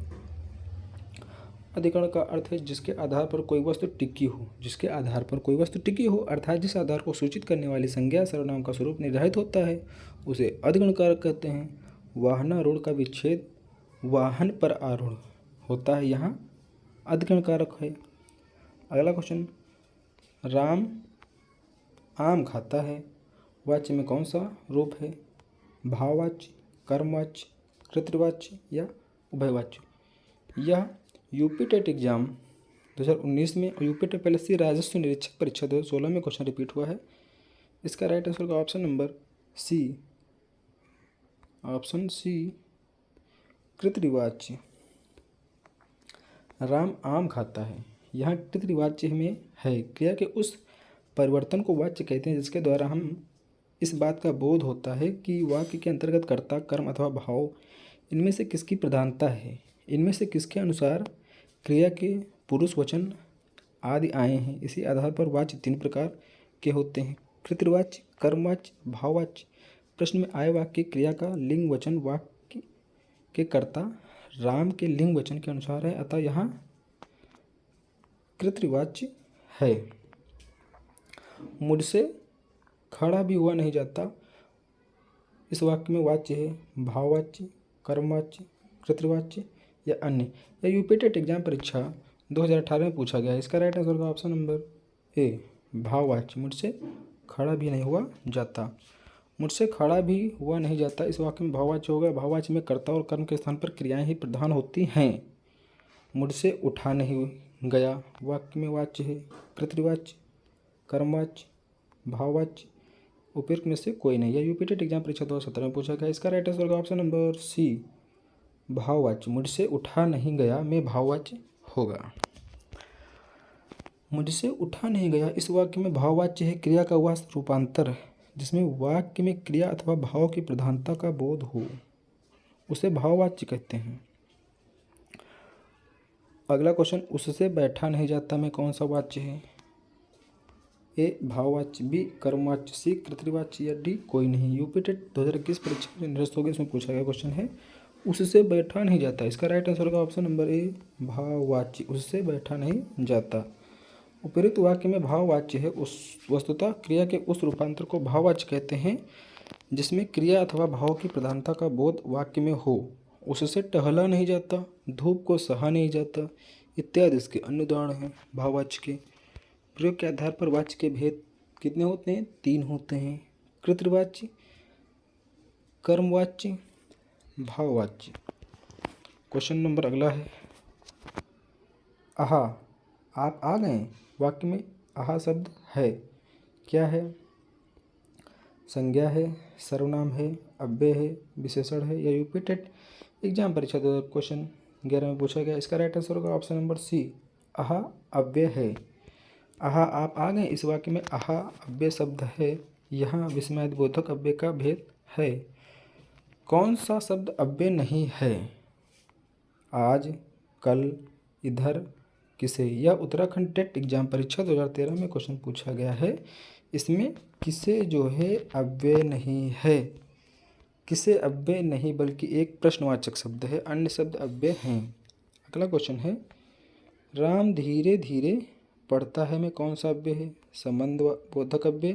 अधिकरण का अर्थ है जिसके आधार पर कोई वस्तु टिकी हो। जिसके आधार पर कोई वस्तु टिकी हो अर्थात जिस आधार को सूचित करने वाली संज्ञा सर्वनाम का स्वरूप निर्धारित होता है उसे अधिकरण कारक कहते हैं। वाहनारूढ़ का विच्छेद वाहन पर आरूढ़ होता है, यहाँ अधिकरण कारक है। अगला क्वेश्चन, राम आम खाता है। वाच्य में कौन सा रूप है? भाववाच्य, कर्मवाच्य, कृतवाच्य या उभयवाच्य। यह यूपी टेट एग्जाम 2019 में और यूपी टेट PLSC राजस्व निरीक्षक परीक्षा 2016 में क्वेश्चन रिपीट हुआ है। इसका राइट आंसर का option number C, option C, कृतवाच्य। राम आम खाता है, यहाँ कृतवाच्य में है। क्रिया के उस परिवर्तन को वाच्य कहते हैं जिसके द्वारा हम इस बात का बोध होता है कि वाक्य के अंतर्गत कर्ता, कर्म अथवा भाव इनमें से किसकी प्रधानता है, इनमें से किसके अनुसार क्रिया के पुरुष वचन आदि आए हैं। इसी आधार पर वाच्य 3 प्रकार के होते हैं: कृतवाच्य, कर्मवाच्य, भाववाच्य। प्रश्न में आए वाक्य की क्रिया का लिंग वचन वाक्य के कर्ता राम के लिंग वचन के अनुसार है अतः यहाँ कृतवाच्य है। मुझसे खड़ा भी हुआ नहीं जाता, इस वाक्य में वाच्य है भाववाच्य, कर्मवाच्य, कृतवाच्य या अन्य। यह यूपी टेट एग्जाम परीक्षा 2018 में पूछा गया है। इसका राइट आंसर का ऑप्शन नंबर ए, भाववाच्य। मुझसे खड़ा भी नहीं हुआ जाता। मुझसे खड़ा भी हुआ नहीं जाता इस वाक्य में भाववाच्य होगा। भाववाच्य में कर्ता और कर्म के स्थान पर क्रियाएं ही प्रधान होती हैं। मुझसे उठा नहीं गया वाक्य में वाच्य है कृतवाच्य, कर्मवाच्य, भाववाच्य। उपयुक्त में से कोई नहीं। यह यूपी टेट एग्जाम परीक्षा 2017 में पूछा गया। इसका राइट आंसर का ऑप्शन नंबर सी, भाववाच्य। मुझसे उठा नहीं गया में भाववाच्य होगा। मुझसे उठा नहीं गया इस वाक्य में भाववाच्य है क्रिया का वह रूपांतर जिसमें वाक्य में क्रिया अथवा भाव की प्रधानता का बोध हो, उसे भाववाच्य कहते हैं। अगला क्वेश्चन, उससे बैठा नहीं जाता में कौन सा वाच्य है? ए, भाववाच्य, बी, कर्मवाच्य, सी, कृतवाच्य या डी कोई नहीं। यूपी टेट 2021 परीक्षा में निरस्त हो गया, इसमें पूछा गया क्वेश्चन है उससे बैठा नहीं जाता। इसका राइट आंसर का ऑप्शन नंबर ए, भाववाच्य। उससे बैठा नहीं जाता। उपयुक्त वाक्य में भाववाच्य है उस वस्तुतः क्रिया के उस रूपांतर को भाववाच्य कहते हैं जिसमें क्रिया अथवा भाव की प्रधानता का बोध वाक्य में हो। उससे टहला नहीं जाता, धूप को सहा नहीं जाता इत्यादि इसके अन्य उदाहरण हैं भाववाच्य के। प्रयोग के आधार पर वाच्य के भेद कितने होते हैं? 3 होते हैं: कृतवाच्य, कर्मवाच्य, भाववाच्य। क्वेश्चन नंबर अगला है, आहा, आप आ गए। वाक्य में आहा शब्द है, क्या है? संज्ञा है, सर्वनाम है, अव्यय है, विशेषण है या यूपी टेट एग्जाम परीक्षा 2000 क्वेश्चन 11 में पूछा गया। इसका राइट आंसर होगा ऑप्शन नंबर सी, आहा अव्यय है। आहा, आप आ गए इस वाक्य में आहा अव्यय शब्द है। यहाँ विस्मयबोधक अव्यय का भेद है। कौन सा शब्द अव्यय नहीं है? आज, कल, इधर, किसे। यह उत्तराखंड टेट एग्जाम परीक्षा 2013 में क्वेश्चन पूछा गया है। इसमें किसे जो है अव्यय नहीं है। किसे अव्यय नहीं बल्कि एक प्रश्नवाचक शब्द है, अन्य शब्द अव्यय हैं। अगला क्वेश्चन है, राम धीरे धीरे पढ़ता है में कौन सा अव्यय है? संबंध बोधक अव्यय,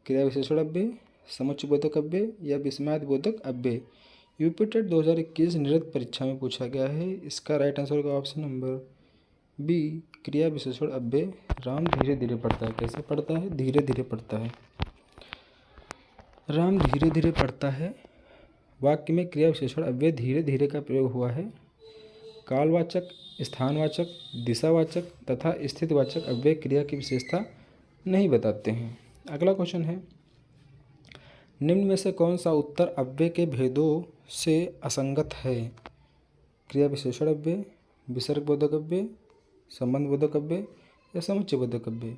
क्रिया विशेषण अव्यय, समुच्चय बोधक अव्यय या विस्मयादि बोधक अव्यय। यूपी टेट 2021 निरस्त परीक्षा में पूछा गया है। इसका राइट आंसर होगा ऑप्शन नंबर बी, क्रिया विशेषण अव्यय। राम धीरे धीरे पढ़ता है। कैसे पढ़ता है? धीरे धीरे पढ़ता है। राम धीरे धीरे पढ़ता है। वाक्य में क्रिया विशेषण अव्यय धीरे धीरे का प्रयोग हुआ है। कालवाचक, स्थानवाचक, दिशावाचक तथा स्थितिवाचक अव्यय क्रिया की विशेषता नहीं बताते हैं। अगला क्वेश्चन है, निम्न में से कौन सा उत्तर अव्यय के भेदों से असंगत है? क्रिया विशेषण अव्यय, विसर्ग बोधक अव्यय, संबंध बोधक अव्यय या समुच्चय बोधक अव्यय।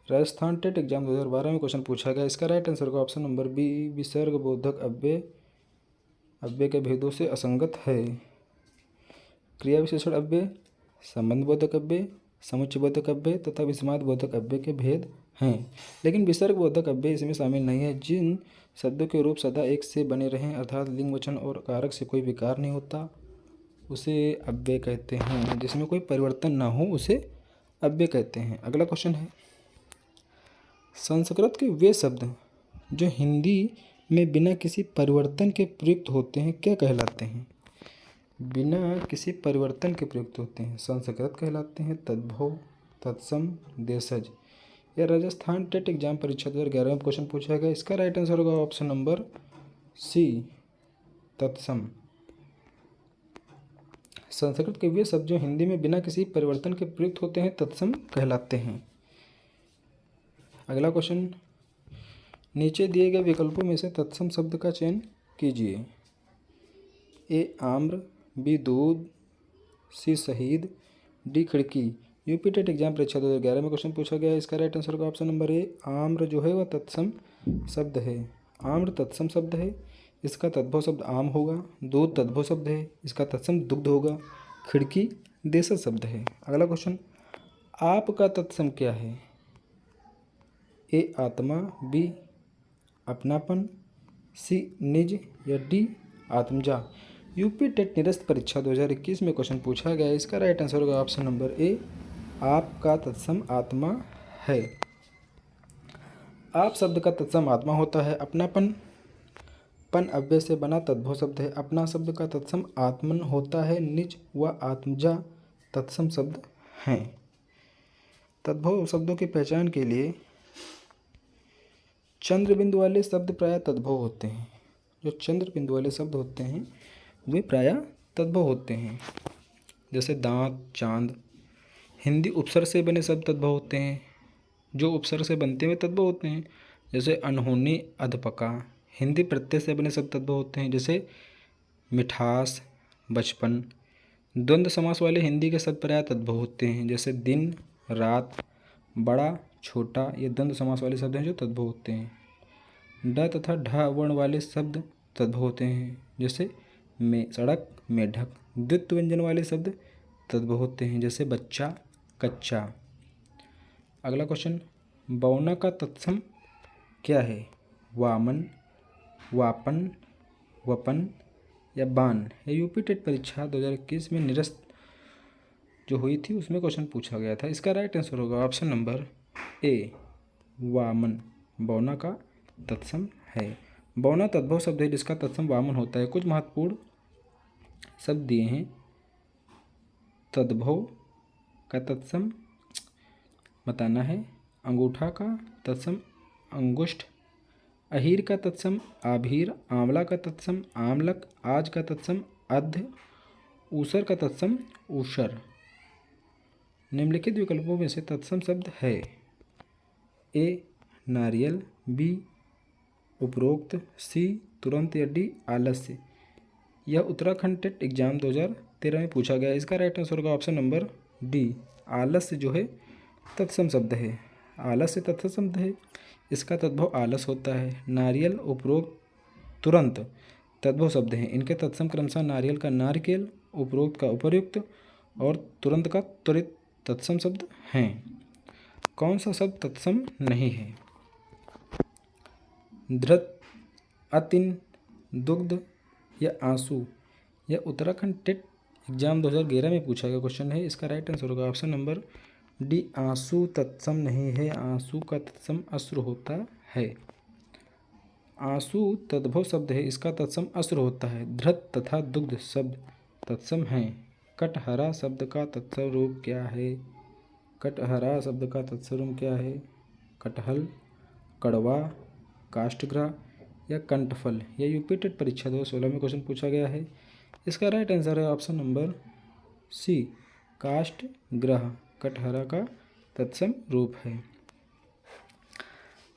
राजस्थान टेट एग्जाम 2012 में क्वेश्चन पूछा गया। इसका राइट आंसर होगा ऑप्शन नंबर बी, विसर्ग बोधक अव्यय अव्यय के भेदों से असंगत है। क्रिया विशेषण अव्यय, संबंध बोधक अव्यय, समुच्चय बोधक अव्यय तथा विस्मयादि बोधक अव्यय के भेद हैं, लेकिन विसर्ग बोधक अव्यय इसमें शामिल नहीं है। जिन शब्दों के रूप सदा एक से बने रहें अर्थात लिंग, वचन और कारक से कोई विकार नहीं होता उसे अव्यय कहते हैं। जिसमें कोई परिवर्तन ना हो उसे अव्यय कहते हैं। अगला क्वेश्चन है, संस्कृत के वे शब्द जो हिंदी में बिना किसी परिवर्तन के प्रयुक्त होते हैं क्या कहलाते हैं? बिना किसी परिवर्तन के प्रयुक्त होते हैं। संस्कृत कहलाते हैं, तद्भव, तत्सम, देशज। यह राजस्थान टेट एग्जाम परीक्षा 2011 में क्वेश्चन पूछा गया। इसका राइट आंसर होगा ऑप्शन नंबर सी, तत्सम। संस्कृत के वे शब्द जो हिंदी में बिना किसी परिवर्तन के प्रयुक्त होते हैं तत्सम कहलाते हैं। अगला क्वेश्चन, नीचे दिए गए विकल्पों में से तत्सम शब्द का चयन कीजिए। ए आम्र, बी दूध, सी शहीद, डी खिड़की। यूपी टेट एग्जाम परीक्षा 2011 में क्वेश्चन पूछा गया है। इसका राइट आंसर होगा ऑप्शन नंबर ए, आम्र जो है वह तत्सम शब्द है। आम्र तत्सम शब्द है, इसका तद्भव शब्द आम होगा। दूध तद्भव शब्द है, इसका तत्सम दुग्ध होगा। खिड़की देशज शब्द है। अगला क्वेश्चन, आप का तत्सम क्या है? ए आत्मा, बी अपनापन, सी निज या डी आत्मजा। यूपी टेट निरस्त परीक्षा 2021 में क्वेश्चन पूछा गया है। इसका राइट आंसर होगा ऑप्शन नंबर ए, आपका तत्सम आत्मा है। आप शब्द का तत्सम आत्मा होता है। अपनापन, पन अव्यय से बना तद्भव शब्द है। अपना शब्द का तत्सम आत्मन होता है। निज व आत्मजा तत्सम शब्द हैं। तद्भव शब्दों की पहचान के लिए चंद्र बिंदु वाले शब्द प्रायः तद्भव होते हैं। जो चंद्र बिंदु वाले शब्द होते हैं वे प्रायः तद्भव होते हैं। जैसे दांत, चांद। हिंदी उपसर्ग से बने शब्द तद्भव होते हैं। जो उपसर्ग से बनते हुए तद्भव होते हैं, जैसे अनहोनी, अधपका। हिंदी प्रत्यय से बने शब्द तद्भव होते हैं, जैसे मिठास, बचपन। द्वंद्व समास वाले हिंदी के शब्द प्रायः तद्भव होते हैं, जैसे दिन, रात, बड़ा, छोटा। ये द्वंद्व समास वाले शब्द हैं जो तद्भव होते हैं। ड तथा ढ वर्ण वाले शब्द तद्भव होते हैं, जैसे में, सड़क, मेढक। द्वित्व व्यंजन वाले शब्द तद्भव होते हैं, जैसे बच्चा, कच्चा। अगला क्वेश्चन, बौना का तत्सम क्या है? वामन, वापन, वपन या बान। यह यूपी टेट परीक्षा 2021 में निरस्त जो हुई थी उसमें क्वेश्चन पूछा गया था। इसका राइट आंसर होगा ऑप्शन नंबर ए, वामन बौना का तत्सम है। बौना तद्भव शब्द है जिसका तत्सम वामन होता है। कुछ महत्वपूर्ण शब्द दिए हैं। तद्भव का तत्सम बताना है। अंगूठा का तत्सम अंगुष्ठ, अहीर का तत्सम आभीर, आंवला का तत्सम आमलक, आज का तत्सम अध, ऊसर का तत्सम ऊषर। निम्नलिखित विकल्पों में से तत्सम शब्द है। ए नारियल, बी उपरोक्त, सी तुरंत या डी आलस्य। यह उत्तराखंड टेट एग्जाम 2013 में पूछा गया। इसका राइट आंसर होगा ऑप्शन नंबर डी, आलस्य जो है तत्सम शब्द है। आलस्य तत्सम शब्द है, इसका तद्भव आलस होता है। नारियल, उपरोक्त, तुरंत तद्भव शब्द हैं। इनके तत्सम क्रमशः नारियल का नारकेल, उपरोक्त का उपर्युक्त और तुरंत का त्वरित तत्सम शब्द हैं। कौन सा शब्द तत्सम नहीं है? धृत, अतिन, दुग्ध या आंसू। यह उत्तराखंड टेट एग्जाम 2011 में पूछा गया क्वेश्चन है। इसका राइट आंसर होगा ऑप्शन नंबर डी आंसू तत्सम नहीं है, आंसू का तत्सम अश्रु होता है। आंसू तद्भव शब्द है, इसका तत्सम अश्रु होता है। धृत तथा दुग्ध शब्द तत्सम हैं। कटहरा शब्द का तत्सम रूप क्या है? कटहरा शब्द का तत्सम रूप क्या है? कटहल, कड़वा, काष्ठग्रह या कंठफल। यह यूपी टेट परीक्षा 2016 में क्वेश्चन पूछा गया है। इसका राइट आंसर है ऑप्शन नंबर सी, काष्ठग्रह कटहरा का तत्सम रूप है।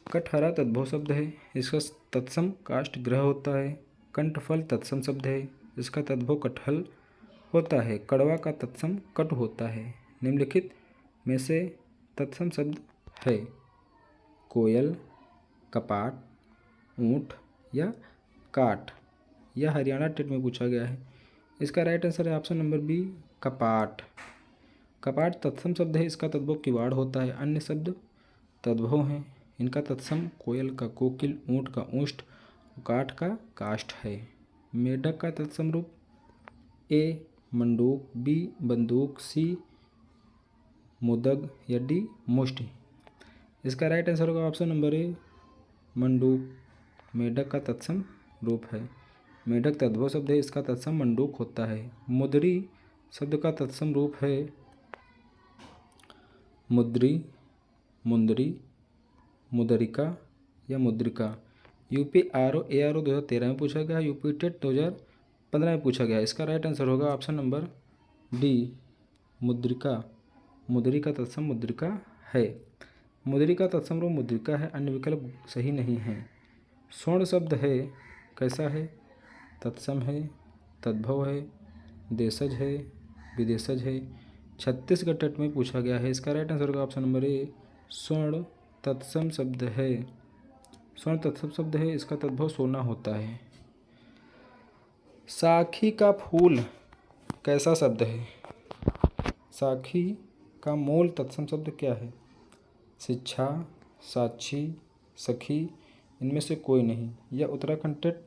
कटहरा तद्भव शब्द है, इसका तत्सम काष्ठग्रह होता है। कंठफल तत्सम शब्द है, इसका तद्भव कटहल होता है। कड़वा का तत्सम कटु होता है। निम्नलिखित में से तत्सम शब्द है कोयल, कपाट, ऊँट या काठ। यह हरियाणा टेट में पूछा गया है। इसका राइट आंसर है ऑप्शन नंबर बी, कपाट। कपाट तत्सम शब्द है, इसका तद्भव किवाड़ होता है। अन्य शब्द तद्भव हैं, इनका तत्सम कोयल का कोकिल, ऊँट का ऊष्ट, काठ का काष्ठ है। मेढक का तत्सम रूप ए मंडूक, बी बंदूक, सी मुदग या डी मुष्टि। इसका राइट आंसर होगा ऑप्शन नंबर ए, मंडूक मेढक का तत्सम रूप है। मेढक तद्भव शब्द है, इसका तत्सम मंडूक होता है। मुदरी शब्द का तत्सम रूप है मुद्री, मुंदरी, मुदरिका या मुद्रिका। यूपी आरओ एआरओ 2013 में पूछा गया, यूपी टेट 2015 में पूछा गया। इसका राइट आंसर होगा ऑप्शन नंबर डी, मुद्रिका। मुदरी का तत्सम मुद्रिका है। मुदरी का तत्सम रूप मुद्रिका है, अन्य विकल्प सही नहीं है। स्वर्ण शब्द है, कैसा है? तत्सम है, तद्भव है, देशज है, विदेशज है। छत्तीसगढ़ टेट में पूछा गया है। इसका राइट आंसर होगा ऑप्शन नंबर ए, स्वर्ण तत्सम शब्द है। स्वर्ण तत्सम शब्द है, इसका तद्भव सोना होता है। साखी का फूल कैसा शब्द है? साखी का मूल तत्सम शब्द क्या है? शिक्षा, साक्षी, सखी, इनमें से कोई नहीं। यह उत्तराखंड टेट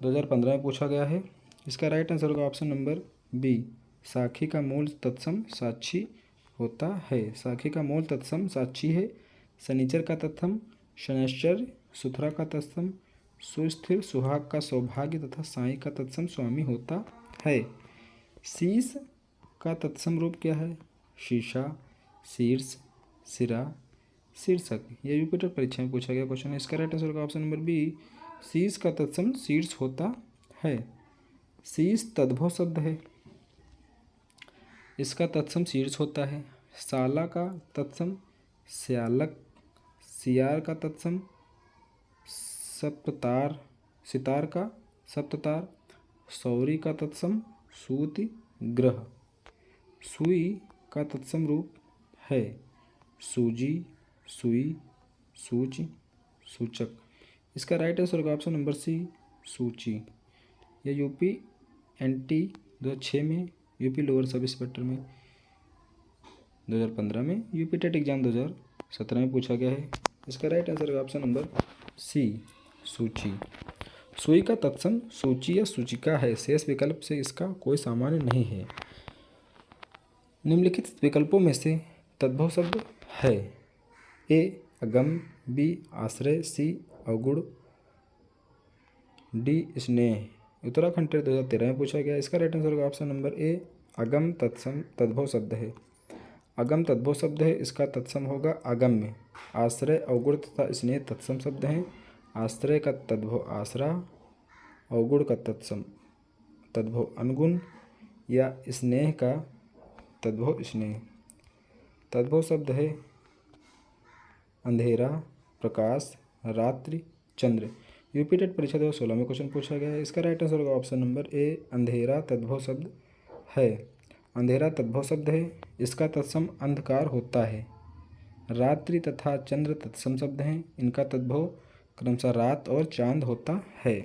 2015 में पूछा गया है। इसका राइट आंसर होगा ऑप्शन नंबर बी, साखी का मूल तत्सम साक्षी होता है। साखी का मूल तत्सम साक्षी है। शनिचर का तत्सम शनैश्चर्य, सुथरा का तत्सम सुस्थिर, सुहाग का सौभाग्य तथा साई का तत्सम स्वामी होता है। शीश का तत्सम रूप क्या है? शीशा, शीर्ष, सिरा, शीर्षक। यह यूपी टेट परीक्षा में पूछा गया क्वेश्चन है। इसका राइट आंसर होगा ऑप्शन नंबर बी, शीश का तत्सम शीर्ष होता है। शीश तद्भव शब्द है, इसका तत्सम शीर्ष होता है। साला का तत्सम स्यालक, सियार का तत्सम सप्ततार, सितार का सप्ततार, सौरी का तत्सम सूति ग्रह। सुई का तत्सम रूप है सूजी, सुई, सूच, सूचक। इसका राइट आंसर होगा ऑप्शन नंबर सी, सूची। यह यूपी एनटी 2006 में, यूपी लोअर सब इंस्पेक्टर में 2015 में, यूपी टेट एग्जाम 2017 में पूछा गया है। इसका राइट आंसर होगा ऑप्शन नंबर सी, सूची। सुई का तत्सम सूची या सूचिका है। शेष विकल्प से इसका कोई सामान्य नहीं है। निम्नलिखित विकल्पों में से तद्भव शब्द है ए अगम, बी आश्रय, सी अवगुण, डी स्नेह। उत्तराखंड टेट 2013 में पूछा गया। इसका राइट आंसर होगा ऑप्शन नंबर ए, अगम तत्सम तद्भव शब्द है। अगम तद्भव शब्द है, इसका तत्सम होगा अगम्य। आश्रय, अवगुण तथा स्नेह तत्सम शब्द हैं। आश्रय का तद्भव आसरा, अवगुण का तत्सम तद्भव अनगुण या स्नेह का तद्भव स्नेह। तद्भव शब्द है अंधेरा, प्रकाश, रात्रि, चंद्र। यूपी टेट परीक्षा 2016 में क्वेश्चन पूछा गया है। इसका राइट आंसर होगा ऑप्शन नंबर ए, अंधेरा तद्भव शब्द है। अंधेरा तद्भव शब्द है, इसका तत्सम अंधकार होता है। रात्रि तथा चंद्र तत्सम शब्द हैं, इनका तद्भव क्रमशः रात और चांद होता है।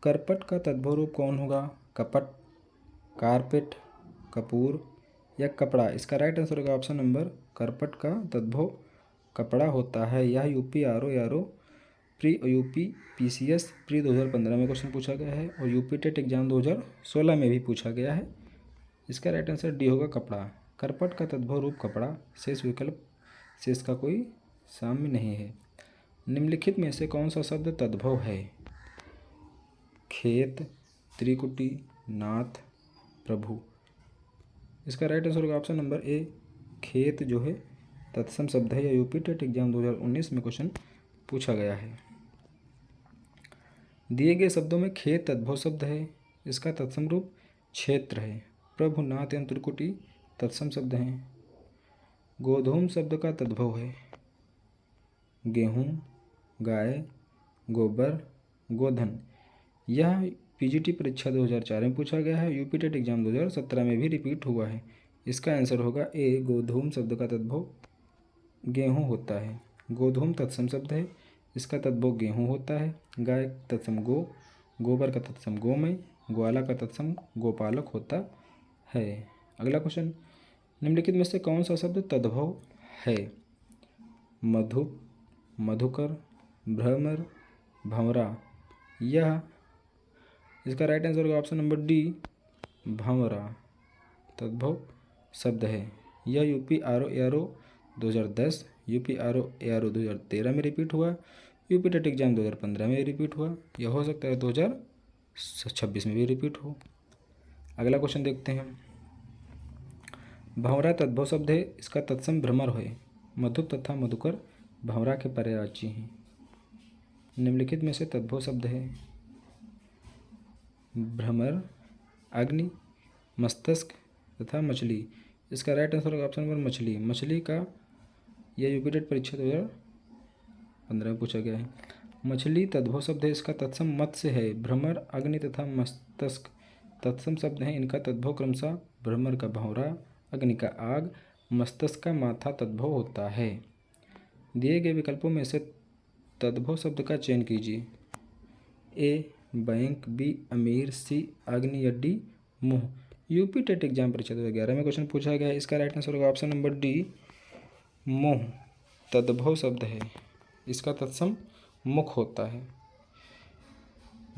करपट का तद्भव रूप कौन होगा? कपट, कारपेट, कपूर या कपड़ा। इसका राइट आंसर होगा ऑप्शन नंबर करपट का तद्भव कपड़ा होता है। यह UP RO pre UP PCS pre 2015 में क्वेश्चन पूछा गया है और यूपी टेट एग्जाम 2016 में भी पूछा गया है। इसका राइट आंसर डी होगा, कपड़ा। करपट का तद्भव रूप कपड़ा। शेष विकल्प, शेष का कोई साम्य नहीं है। निम्नलिखित में से कौन सा शब्द तद्भव है? खेत, त्रिकुटी, नाथ, प्रभु। इसका राइट आंसर होगा ऑप्शन नंबर ए, खेत जो है तत्सम शब्द है। या यूपी टेट एग्जाम 2019 में क्वेश्चन पूछा गया है। दिए गए शब्दों में खेत तद्भव शब्द है, इसका तत्सम रूप क्षेत्र है। प्रभु, नाथ एवं त्रिकुटी तत्सम शब्द हैं। गोधूम शब्द का तद्भव है गेहूँ, गाय, गोबर, गोधन। यह पीजीटी परीक्षा 2004 में पूछा गया है, यूपी टेट एग्जाम 2017 में भी रिपीट हुआ है। इसका आंसर होगा ए, गोधूम शब्द का तद्भव गेहूँ होता है। गोधूम तत्सम शब्द है, इसका तद्भव गेहूँ होता है। गाय तत्सम गो, गोबर का तत्सम गोमय, ग्वाला का तत्सम गोपालक होता है। अगला क्वेश्चन, निम्नलिखित में से कौन सा शब्द तद्भव है? मधु, मधुकर, भ्रमर, भंवरा। यह इसका राइट आंसर होगा ऑप्शन नंबर डी, भंवरा तद्भव शब्द है। यह UP R O A R O 2010, UP R O A R O 2013 में रिपीट हुआ, यूपी टेट एग्जाम 2015 में रिपीट हुआ। यह हो सकता है 2026 में भी रिपीट हो। अगला क्वेश्चन देखते हैं। भंवरा तद्भव शब्द है, इसका तत्सम भ्रमर है। मधु तथा मधुकर भंवरा के पर्यायवाची हैं। निम्नलिखित में से तद्भव शब्द है भ्रमर, अग्नि, मस्तिष्क तथा मछली। इसका राइट आंसर होगा ऑप्शन नंबर मछली। मछली का यह यूपी टेट परीक्षा 2015 में पूछा गया है। मछली तद्भव शब्द है, इसका तत्सम मत्स्य है। भ्रमर, अग्नि तथा मस्तिष्क तत्सम शब्द हैं, इनका तद्भव क्रमशः भ्रमर का भंवरा, अग्नि का आग, मस्तिष्क का माथा तद्भव होता है। दिए गए विकल्पों में से तद्भव शब्द का चयन कीजिए। ए, बैंक, बी, अमीर, सी, अग्नि या डी, मुँह। यूपी टेट एग्जाम परीक्षा 2011 में क्वेश्चन पूछा गया है। इसका राइट आंसर होगा ऑप्शन नंबर डी, मुँह तद्भव शब्द है, इसका तत्सम मुख होता है।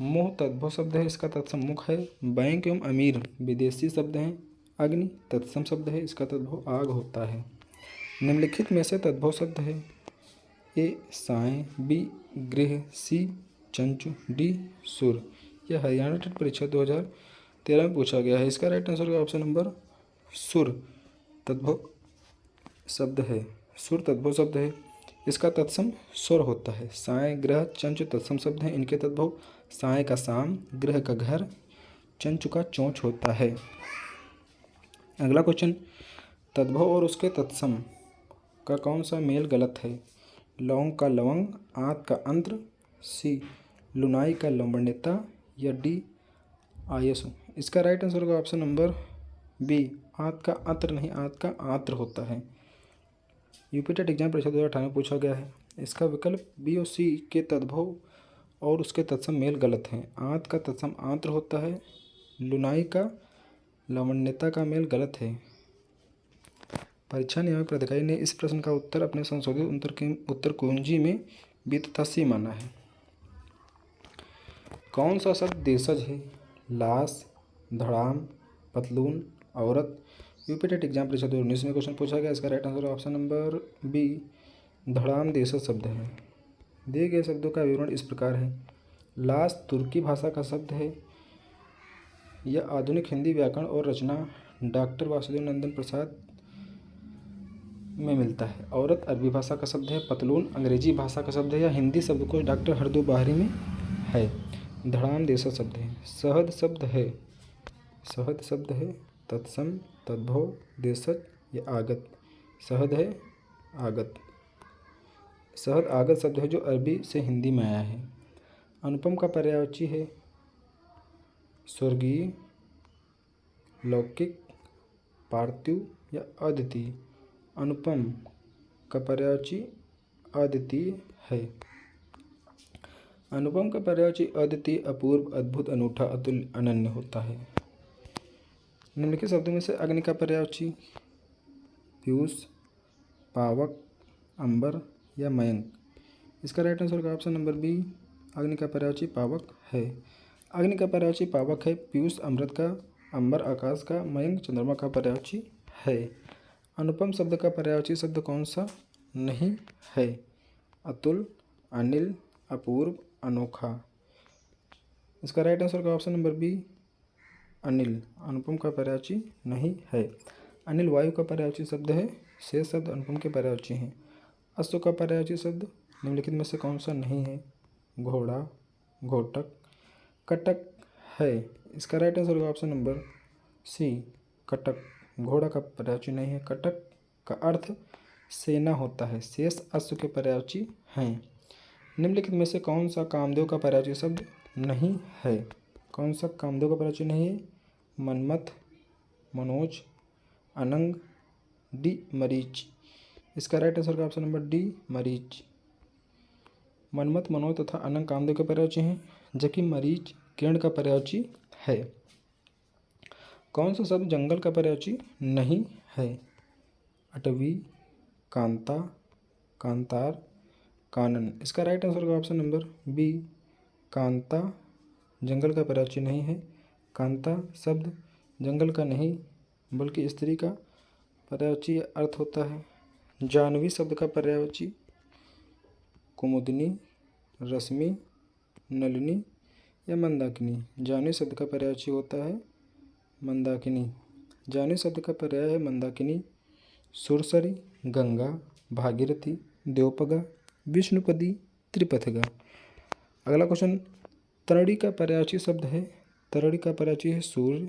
मुँह तद्भव शब्द है, इसका तत्सम मुख है। बैंक एवं अमीर विदेशी शब्द हैं। अग्नि तत्सम शब्द है, इसका तद्भव आग होता है। निम्नलिखित में से तद्भव शब्द है ए, साय, बी, गृह, सी, चंचु, डी, सुर। यह हरियाणा टेट परीक्षा 2013 में पूछा गया है। इसका राइट आंसर होगा ऑप्शन नंबर सुर तद्भव शब्द है। सुर तद्भव शब्द है, इसका तत्सम सुर होता है। साय, ग्रह, चंचु तत्सम शब्द हैं, इनके तद्भव साय का साम, ग्रह का घर, चंचु का चोंच होता है। अगला क्वेश्चन, तद्भव और उसके तत्सम का कौन सा मेल गलत है? लौंग का लवंग, आंत का अंत्र, सी, लुनाई का लवण्यता या डी, आयसु। इसका राइट आंसर होगा ऑप्शन नंबर बी, आंत का अंत्र नहीं, आंत का आंत्र होता है। यूपी टेट एग्जाम परीक्षा 2018 में पूछा गया है। इसका विकल्प बी और सी के तद्भव और उसके तत्सम मेल गलत हैं। आंत का तत्सम आंत्र होता है, लुनाई का लवण्यता का मेल गलत है। परीक्षा नियामक प्राधिकारी ने इस प्रश्न का उत्तर अपने संशोधित उत्तर कुंजी में बी तथा सी माना है। कौन सा शब्द देशज है? लाश, धड़ाम, पतलून, औरत। यूपी टेट एग्जाम परीक्षा 2019 में क्वेश्चन पूछा गया। इसका right answer option number B, धड़ाम देशज शब्द है। दिए गए शब्दों का विवरण इस प्रकार है। लाश तुर्की भाषा का शब्द है। यह आधुनिक हिंदी व्याकरण और रचना डॉक्टर वासुदेव नंदन प्रसाद में मिलता है। औरत अरबी भाषा का शब्द है। पतलून अंग्रेजी भाषा का शब्द है या हिंदी शब्दकोश डॉक्टर हरदो बाहरी में है। धड़ाम देशज शब्द है। शहद शब्द है, तत्सम, तद्भव, देशज या आगत। शहद है आगत। शहद आगत शब्द है जो अरबी से हिंदी में आया है। अनुपम का पर्यायवाची है स्वर्गीय, लौकिक, पार्थिव या अद्वितीय। अनुपम का पर्यायवाची अद्वितीय है। अनुपम का पर्यायवाची अद्वितीय, अपूर्व, अद्भुत, अनूठा, अतुल्य, अनन्य होता है। निम्नलिखित शब्दों में से अग्नि का पर्यायवाची पीयूष, पावक, अंबर या मयंक। इसका राइट आंसर का ऑप्शन नंबर बी, अग्नि का पर्यायवाची पावक है। अग्नि का पर्यायवाची पावक है। पीयूष अमृत का, अंबर आकाश का, मयंक चंद्रमा का पर्यायवाची है। अनुपम शब्द का पर्यायवाची शब्द कौन सा नहीं है? अतुल, अनिल, अपूर्व, अनोखा। इसका राइट आंसर का ऑप्शन नंबर बी अनिल। अनुपम का पर्यायवाची नहीं है। अनिल वायु का पर्यायवाची शब्द है। शेष शब्द अनुपम के पर्यायवाची हैं। अश्व का पर्यायवाची शब्द निम्नलिखित में से कौन सा नहीं है? घोड़ा, घोटक, कटक है। इसका राइट आंसर का ऑप्शन नंबर सी कटक। घोड़ा का पर्यायवाची नहीं है। कटक का अर्थ सेना होता है। शेष अश्व के पर्यायवाची हैं। निम्नलिखित में से कौन सा कामदेव का पर्यायवाची शब्द नहीं है? कौन सा कामदेव का पर्यायवाची नहीं है? मनमथ, मनोज, अनंग, डी मरीच। इसका राइट आंसर का ऑप्शन नंबर डी मरीच। मनमथ, मनोज तथा अनंग कामदेव के पर्यायवाची हैं, जबकि मरीच किरण का पर्यायवाची है। कौन सा शब्द जंगल का पर्यायवाची नहीं है? अटवी, कांता, कांतार, कानन। इसका राइट आंसर का ऑप्शन नंबर बी कांता जंगल का पर्यायवाची नहीं है। कांता शब्द जंगल का नहीं बल्कि स्त्री का पर्यायवाची अर्थ होता है। जानवी शब्द का पर्यायवाची कुमुदिनी, रश्मि, नलिनी या मंदाकिनी। जानवी शब्द का पर्यायवाची होता है मंदाकिनी। जानवी शब्द का पर्याय है मंदाकिनी, सुरसरी, गंगा, भागीरथी, द्योपगा, विष्णुपदी, त्रिपथगा। अगला क्वेश्चन, तरणी का पर्यायवाची शब्द है। तरणी का पर्यायवाची है सूर्य,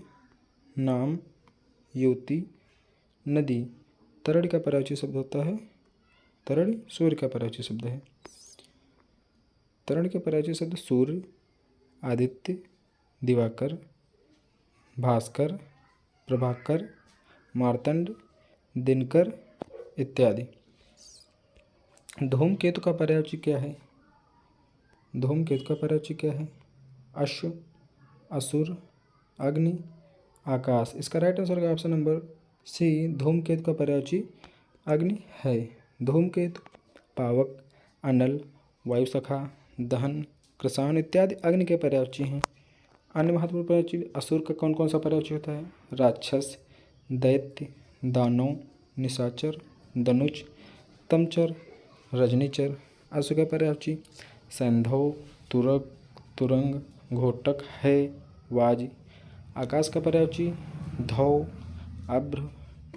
नाम, युवती, नदी। तरणी का पर्यायवाची शब्द होता है तरणी सूर्य का पर्यायवाची शब्द है। तरणी के पर्यायवाची शब्द सूर्य, आदित्य, दिवाकर, भास्कर, प्रभाकर, मार्तंड, दिनकर इत्यादि। धूमकेतु का पर्यायवाची क्या है? धूमकेतु का पर्यायवाची क्या है? अश्व, असुर, अग्नि, आकाश। इसका राइट आंसर का ऑप्शन नंबर सी धूमकेतु का पर्यायवाची अग्नि है। धूमकेतु, पावक, अनल, वायुसखा, दहन, कृषाण इत्यादि अग्नि के पर्यायवाची हैं। अन्य महत्वपूर्ण पर्यायवाची असुर का कौन कौन सा पर्यायवाची होता है? राक्षस, दैत्य, दानव, निशाचर, दनुज, तमचर, रजनीचर। अश्व का पर्यायवाची सैंधव, तुरग, तुरंग, घोटक है, वाज। आकाश का पर्यायवाची धौ, अभ्र,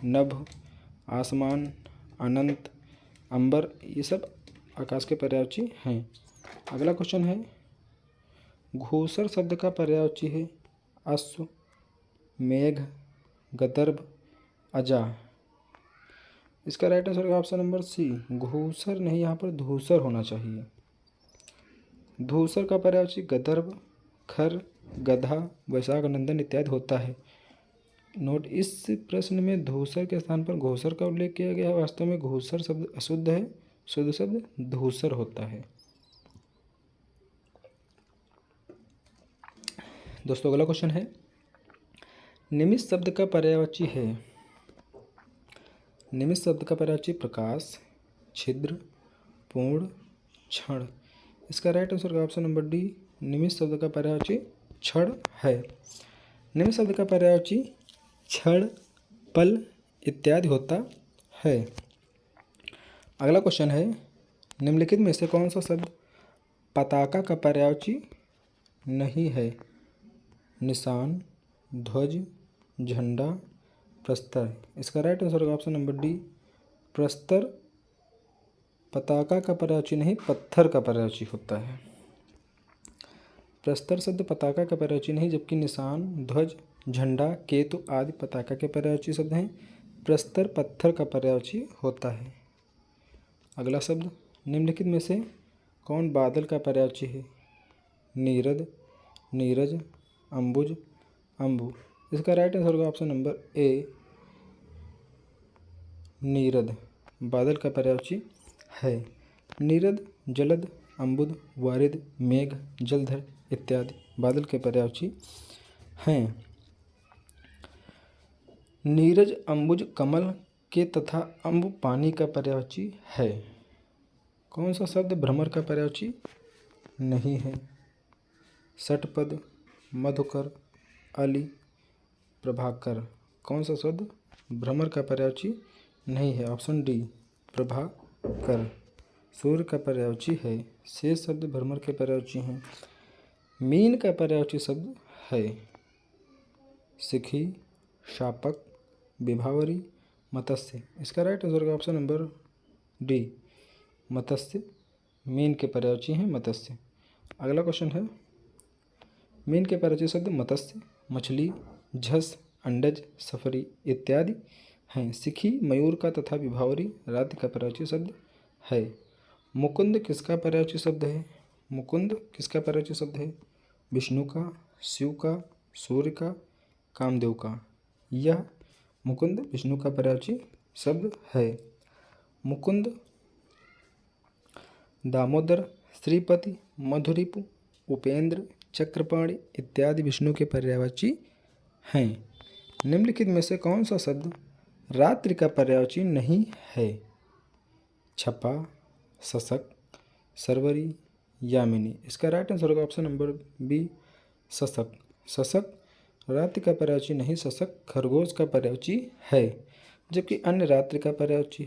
नभ, आसमान, अनंत, अंबर। ये सब आकाश के पर्यायवाची हैं। अगला क्वेश्चन है, घूसर शब्द का पर्यायवाची है अश्व, मेघ, गदर्भ, अजा। इसका राइट आंसर का ऑप्शन नंबर सी घूसर नहीं, यहाँ पर धूसर होना चाहिए। धूसर का पर्यायवाची गदर्भ, खर, गधा, वैशाख नंदन इत्यादि होता है। नोट, इस प्रश्न में धूसर के स्थान पर घोसर का उल्लेख किया गया है। वास्तव में घोसर शब्द अशुद्ध है, शुद्ध शब्द धूसर होता है। दोस्तों अगला क्वेश्चन है, निमिष शब्द का पर्यायवाची है। निमिष शब्द का पर्यायवाची प्रकाश, छिद्र, पूर्ण, क्षण। इसका राइट आंसर का ऑप्शन नंबर डी निमिष शब्द का पर्यायवाची क्षण है। निमिष शब्द का पर्यायवाची क्षण, पल इत्यादि होता है। अगला क्वेश्चन है, निम्नलिखित में से कौन सा शब्द पताका का पर्यायवाची नहीं है? निशान, ध्वज, झंडा, प्रस्तर। इसका राइट आंसर का ऑप्शन नंबर डी प्रस्तर पताका का पर्यायवाची नहीं पत्थर का पर्यायवाची होता है। प्रस्तर शब्द पताका का पर्यायवाची नहीं, जबकि निशान, ध्वज, झंडा, केतु आदि पताका के पर्यायवाची शब्द हैं। प्रस्तर पत्थर का पर्यायवाची होता है। अगला शब्द, निम्नलिखित में से कौन बादल का पर्यायवाची है? नीरद, नीरज, अंबुज, अंबु। इसका राइट आंसर का ऑप्शन नंबर ए नीरद बादल का पर्यायवाची है। नीरद, जलद, अंबुद, वारिद, मेघ, जलधर इत्यादि बादल के पर्यायवाची हैं। नीरज, अंबुज कमल के तथा अंबु पानी का पर्यायवाची है। कौन सा शब्द भ्रमर का पर्यायवाची नहीं है? षटपद, मधुकर, अली, प्रभाकर। कौन सा शब्द भ्रमर का पर्यायवाची नहीं है। Option D Prabhakar. सूर्य का पर्यायवाची है। शेष शब्द भ्रमर के पर्यायवाची हैं। मीन का पर्यायवाची शब्द है शिखी, शापक, विभावरी, मत्स्य। इसका राइट आंसर का ऑप्शन नंबर डी मत्स्य। मीन के पर्यायवाची हैं मत्स्य। अगला क्वेश्चन है, मीन के पर्यायवाची शब्द मत्स्य, मछली, झस, अंडज, सफरी इत्यादि हैं। शिखी मयूर का तथा विभावरी रात्रि का पर्यायवाची शब्द है। मुकुंद किसका पर्यायवाची शब्द है? मुकुंद किसका पर्यायवाची शब्द है? विष्णु का, शिव का, सूर्य का, कामदेव का। यह मुकुंद विष्णु का पर्यायवाची शब्द है। मुकुंद दामोदर, श्रीपति, मधुरिपु, उपेंद्र, चक्रपाणि इत्यादि विष्णु के पर्यायवाची हैं। निम्नलिखित में से कौन सा शब्द रात्रि का पर्यायवाची नहीं है? छपा, शशक, सरवरी, यामिनी। इसका राइट आंसर होगा ऑप्शन नंबर बी शशक। शशक रात्रि का पर्यायवाची नहीं, शशक खरगोश का पर्यायवाची है। जबकि अन्य रात्रि का पर्यायवाची,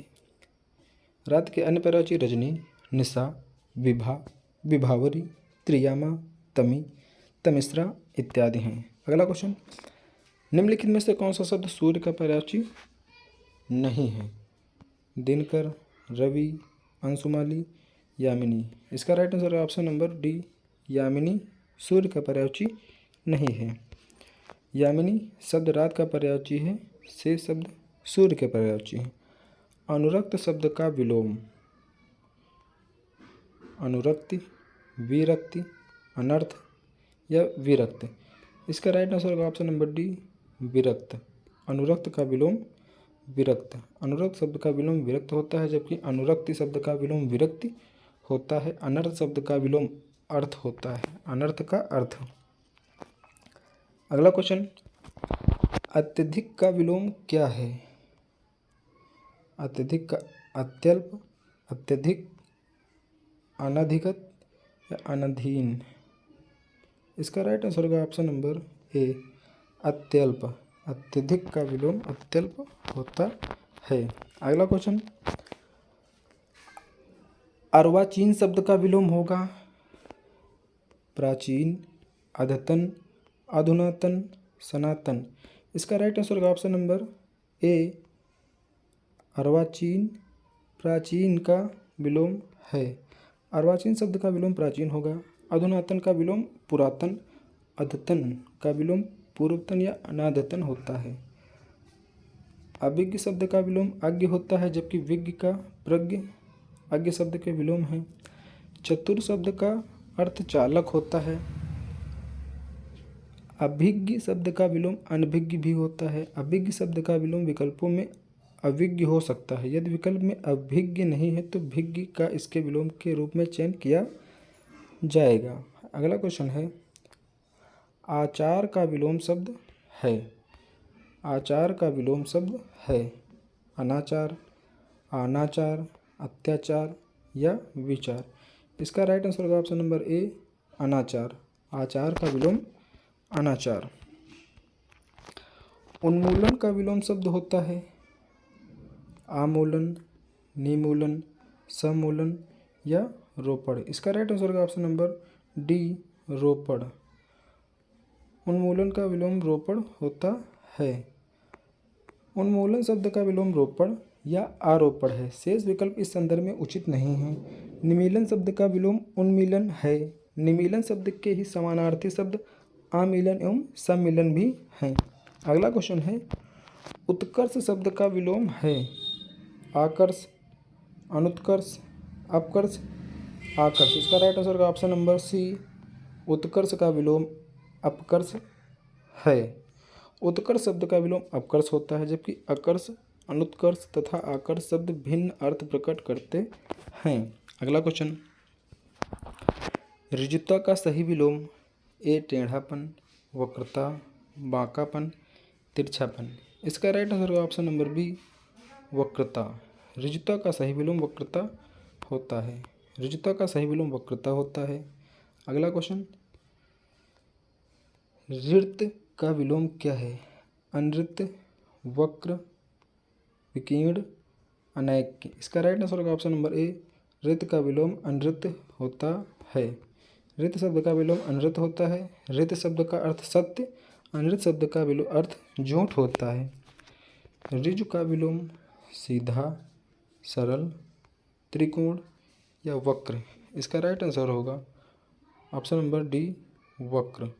रात्रि के अन्य पर्यायवाची रजनी, निशा, विभा, विभावरी, त्रियामा, तमी, तमिश्रा इत्यादि हैं। अगला क्वेश्चन, निम्नलिखित में से कौन सा शब्द सूर्य का पर्यायवाची नहीं है? दिनकर, रवि, अंशुमाली, यामिनी। इसका राइट आंसर है ऑप्शन नंबर डी यामिनी सूर्य का पर्यायवाची नहीं है। यामिनी शब्द रात का पर्यायवाची है। शेष शब्द सूर्य के पर्यायवाची हैं। अनुरक्त शब्द का विलोम अनुरक्ति, विरक्ति, अनर्थ या विरक्त। इसका राइट आंसर होगा ऑप्शन नंबर डी विरक्त। अनुरक्त का विलोम विरक्त। अनुरक्त शब्द का विलोम विरक्त होता है, जबकि अनुरक्ति शब्द का विलोम विरक्ति होता है। अनर्थ शब्द का विलोम अर्थ होता है, अनर्थ का अर्थ। अगला क्वेश्चन, अत्यधिक का विलोम क्या है? अत्यधिक का अत्यल्प, अत्यधिक, अनधिगत या अनधीन। इसका राइट आंसर होगा ऑप्शन नंबर ए अत्यल्प। अत्यधिक का विलोम अत्यल्प होता है। अगला क्वेश्चन, अर्वाचीन शब्द का विलोम होगा प्राचीन, अद्यतन, अधुनातन, सनातन। इसका राइट आंसर होगा ऑप्शन नंबर ए अर्वाचीन। प्राचीन का विलोम है। अर्वाचीन शब्द का विलोम प्राचीन होगा। अधुनातन का विलोम पुरातन, अद्यतन का विलोम पूर्वतन या अनाद्यतन होता है। अभिज्ञ शब्द का विलोम अज्ञ होता है, जबकि विज्ञ का प्रज्ञ अज्ञ शब्द के विलोम है। चतुर शब्द का अर्थ चालक होता है। अभिज्ञ शब्द का विलोम अनभिज्ञ भी होता है। अभिज्ञ शब्द का विलोम विकल्पों में अविज्ञ हो सकता है। यदि विकल्प में अभिज्ञ नहीं है तो भिज्ञ का इसके विलोम के रूप में चयन किया जाएगा। अगला क्वेश्चन है, आचार का विलोम शब्द है। आचार का विलोम शब्द है अनाचार, अनाचार, अत्याचार या विचार। इसका राइट आंसर होगा ऑप्शन नंबर ए अनाचार। आचार का विलोम अनाचार। उन्मूलन का विलोम शब्द होता है आमूलन, निमूलन, समूलन या रोपड़। इसका राइट आंसर होगा ऑप्शन नंबर डी रोपड़। उन्मूलन का विलोम रोपड़ होता है। उन्मूलन शब्द का विलोम रोपड़ या आरोपण है। शेष विकल्प इस संदर्भ में उचित नहीं है। निमीलन शब्द का विलोम उन्मीलन है। निमीलन शब्द के ही समानार्थी शब्द आमीलन एवं सम्मिलन भी हैं। अगला क्वेश्चन है, उत्कर्ष शब्द का विलोम है आकर्ष, अनुत्कर्ष, अपकर्ष, आकर्ष। इसका राइट आंसर का ऑप्शन नंबर सी उत्कर्ष का विलोम अपकर्ष है। उत्कर्ष शब्द का विलोम अपकर्ष होता है, जबकि अकर्ष, अनुत्कर्ष तथा आकर्ष शब्द भिन्न अर्थ प्रकट करते हैं। अगला क्वेश्चन, ऋजुता का सही विलोम ए टेढ़ापन, वक्रता, बांकापन, तिरछापन। इसका राइट आंसर होगा ऑप्शन नंबर बी वक्रता। ऋजुता का सही विलोम वक्रता होता है। ऋजुता का सही विलोम वक्रता होता है। अगला क्वेश्चन, ऋत का विलोम क्या है? अनृत, वक्र, विकीर्ण, अनैक्य। इसका राइट आंसर होगा ऑप्शन नंबर ए, ऋत का विलोम अनृत होता है। ऋत शब्द का विलोम अनृत होता है। ऋत शब्द का अर्थ सत्य, अनृत शब्द का विलोम अर्थ झूठ होता है। ऋजु का विलोम सीधा, सरल, त्रिकोण या वक्र। इसका राइट आंसर होगा ऑप्शन नंबर डी, वक्र।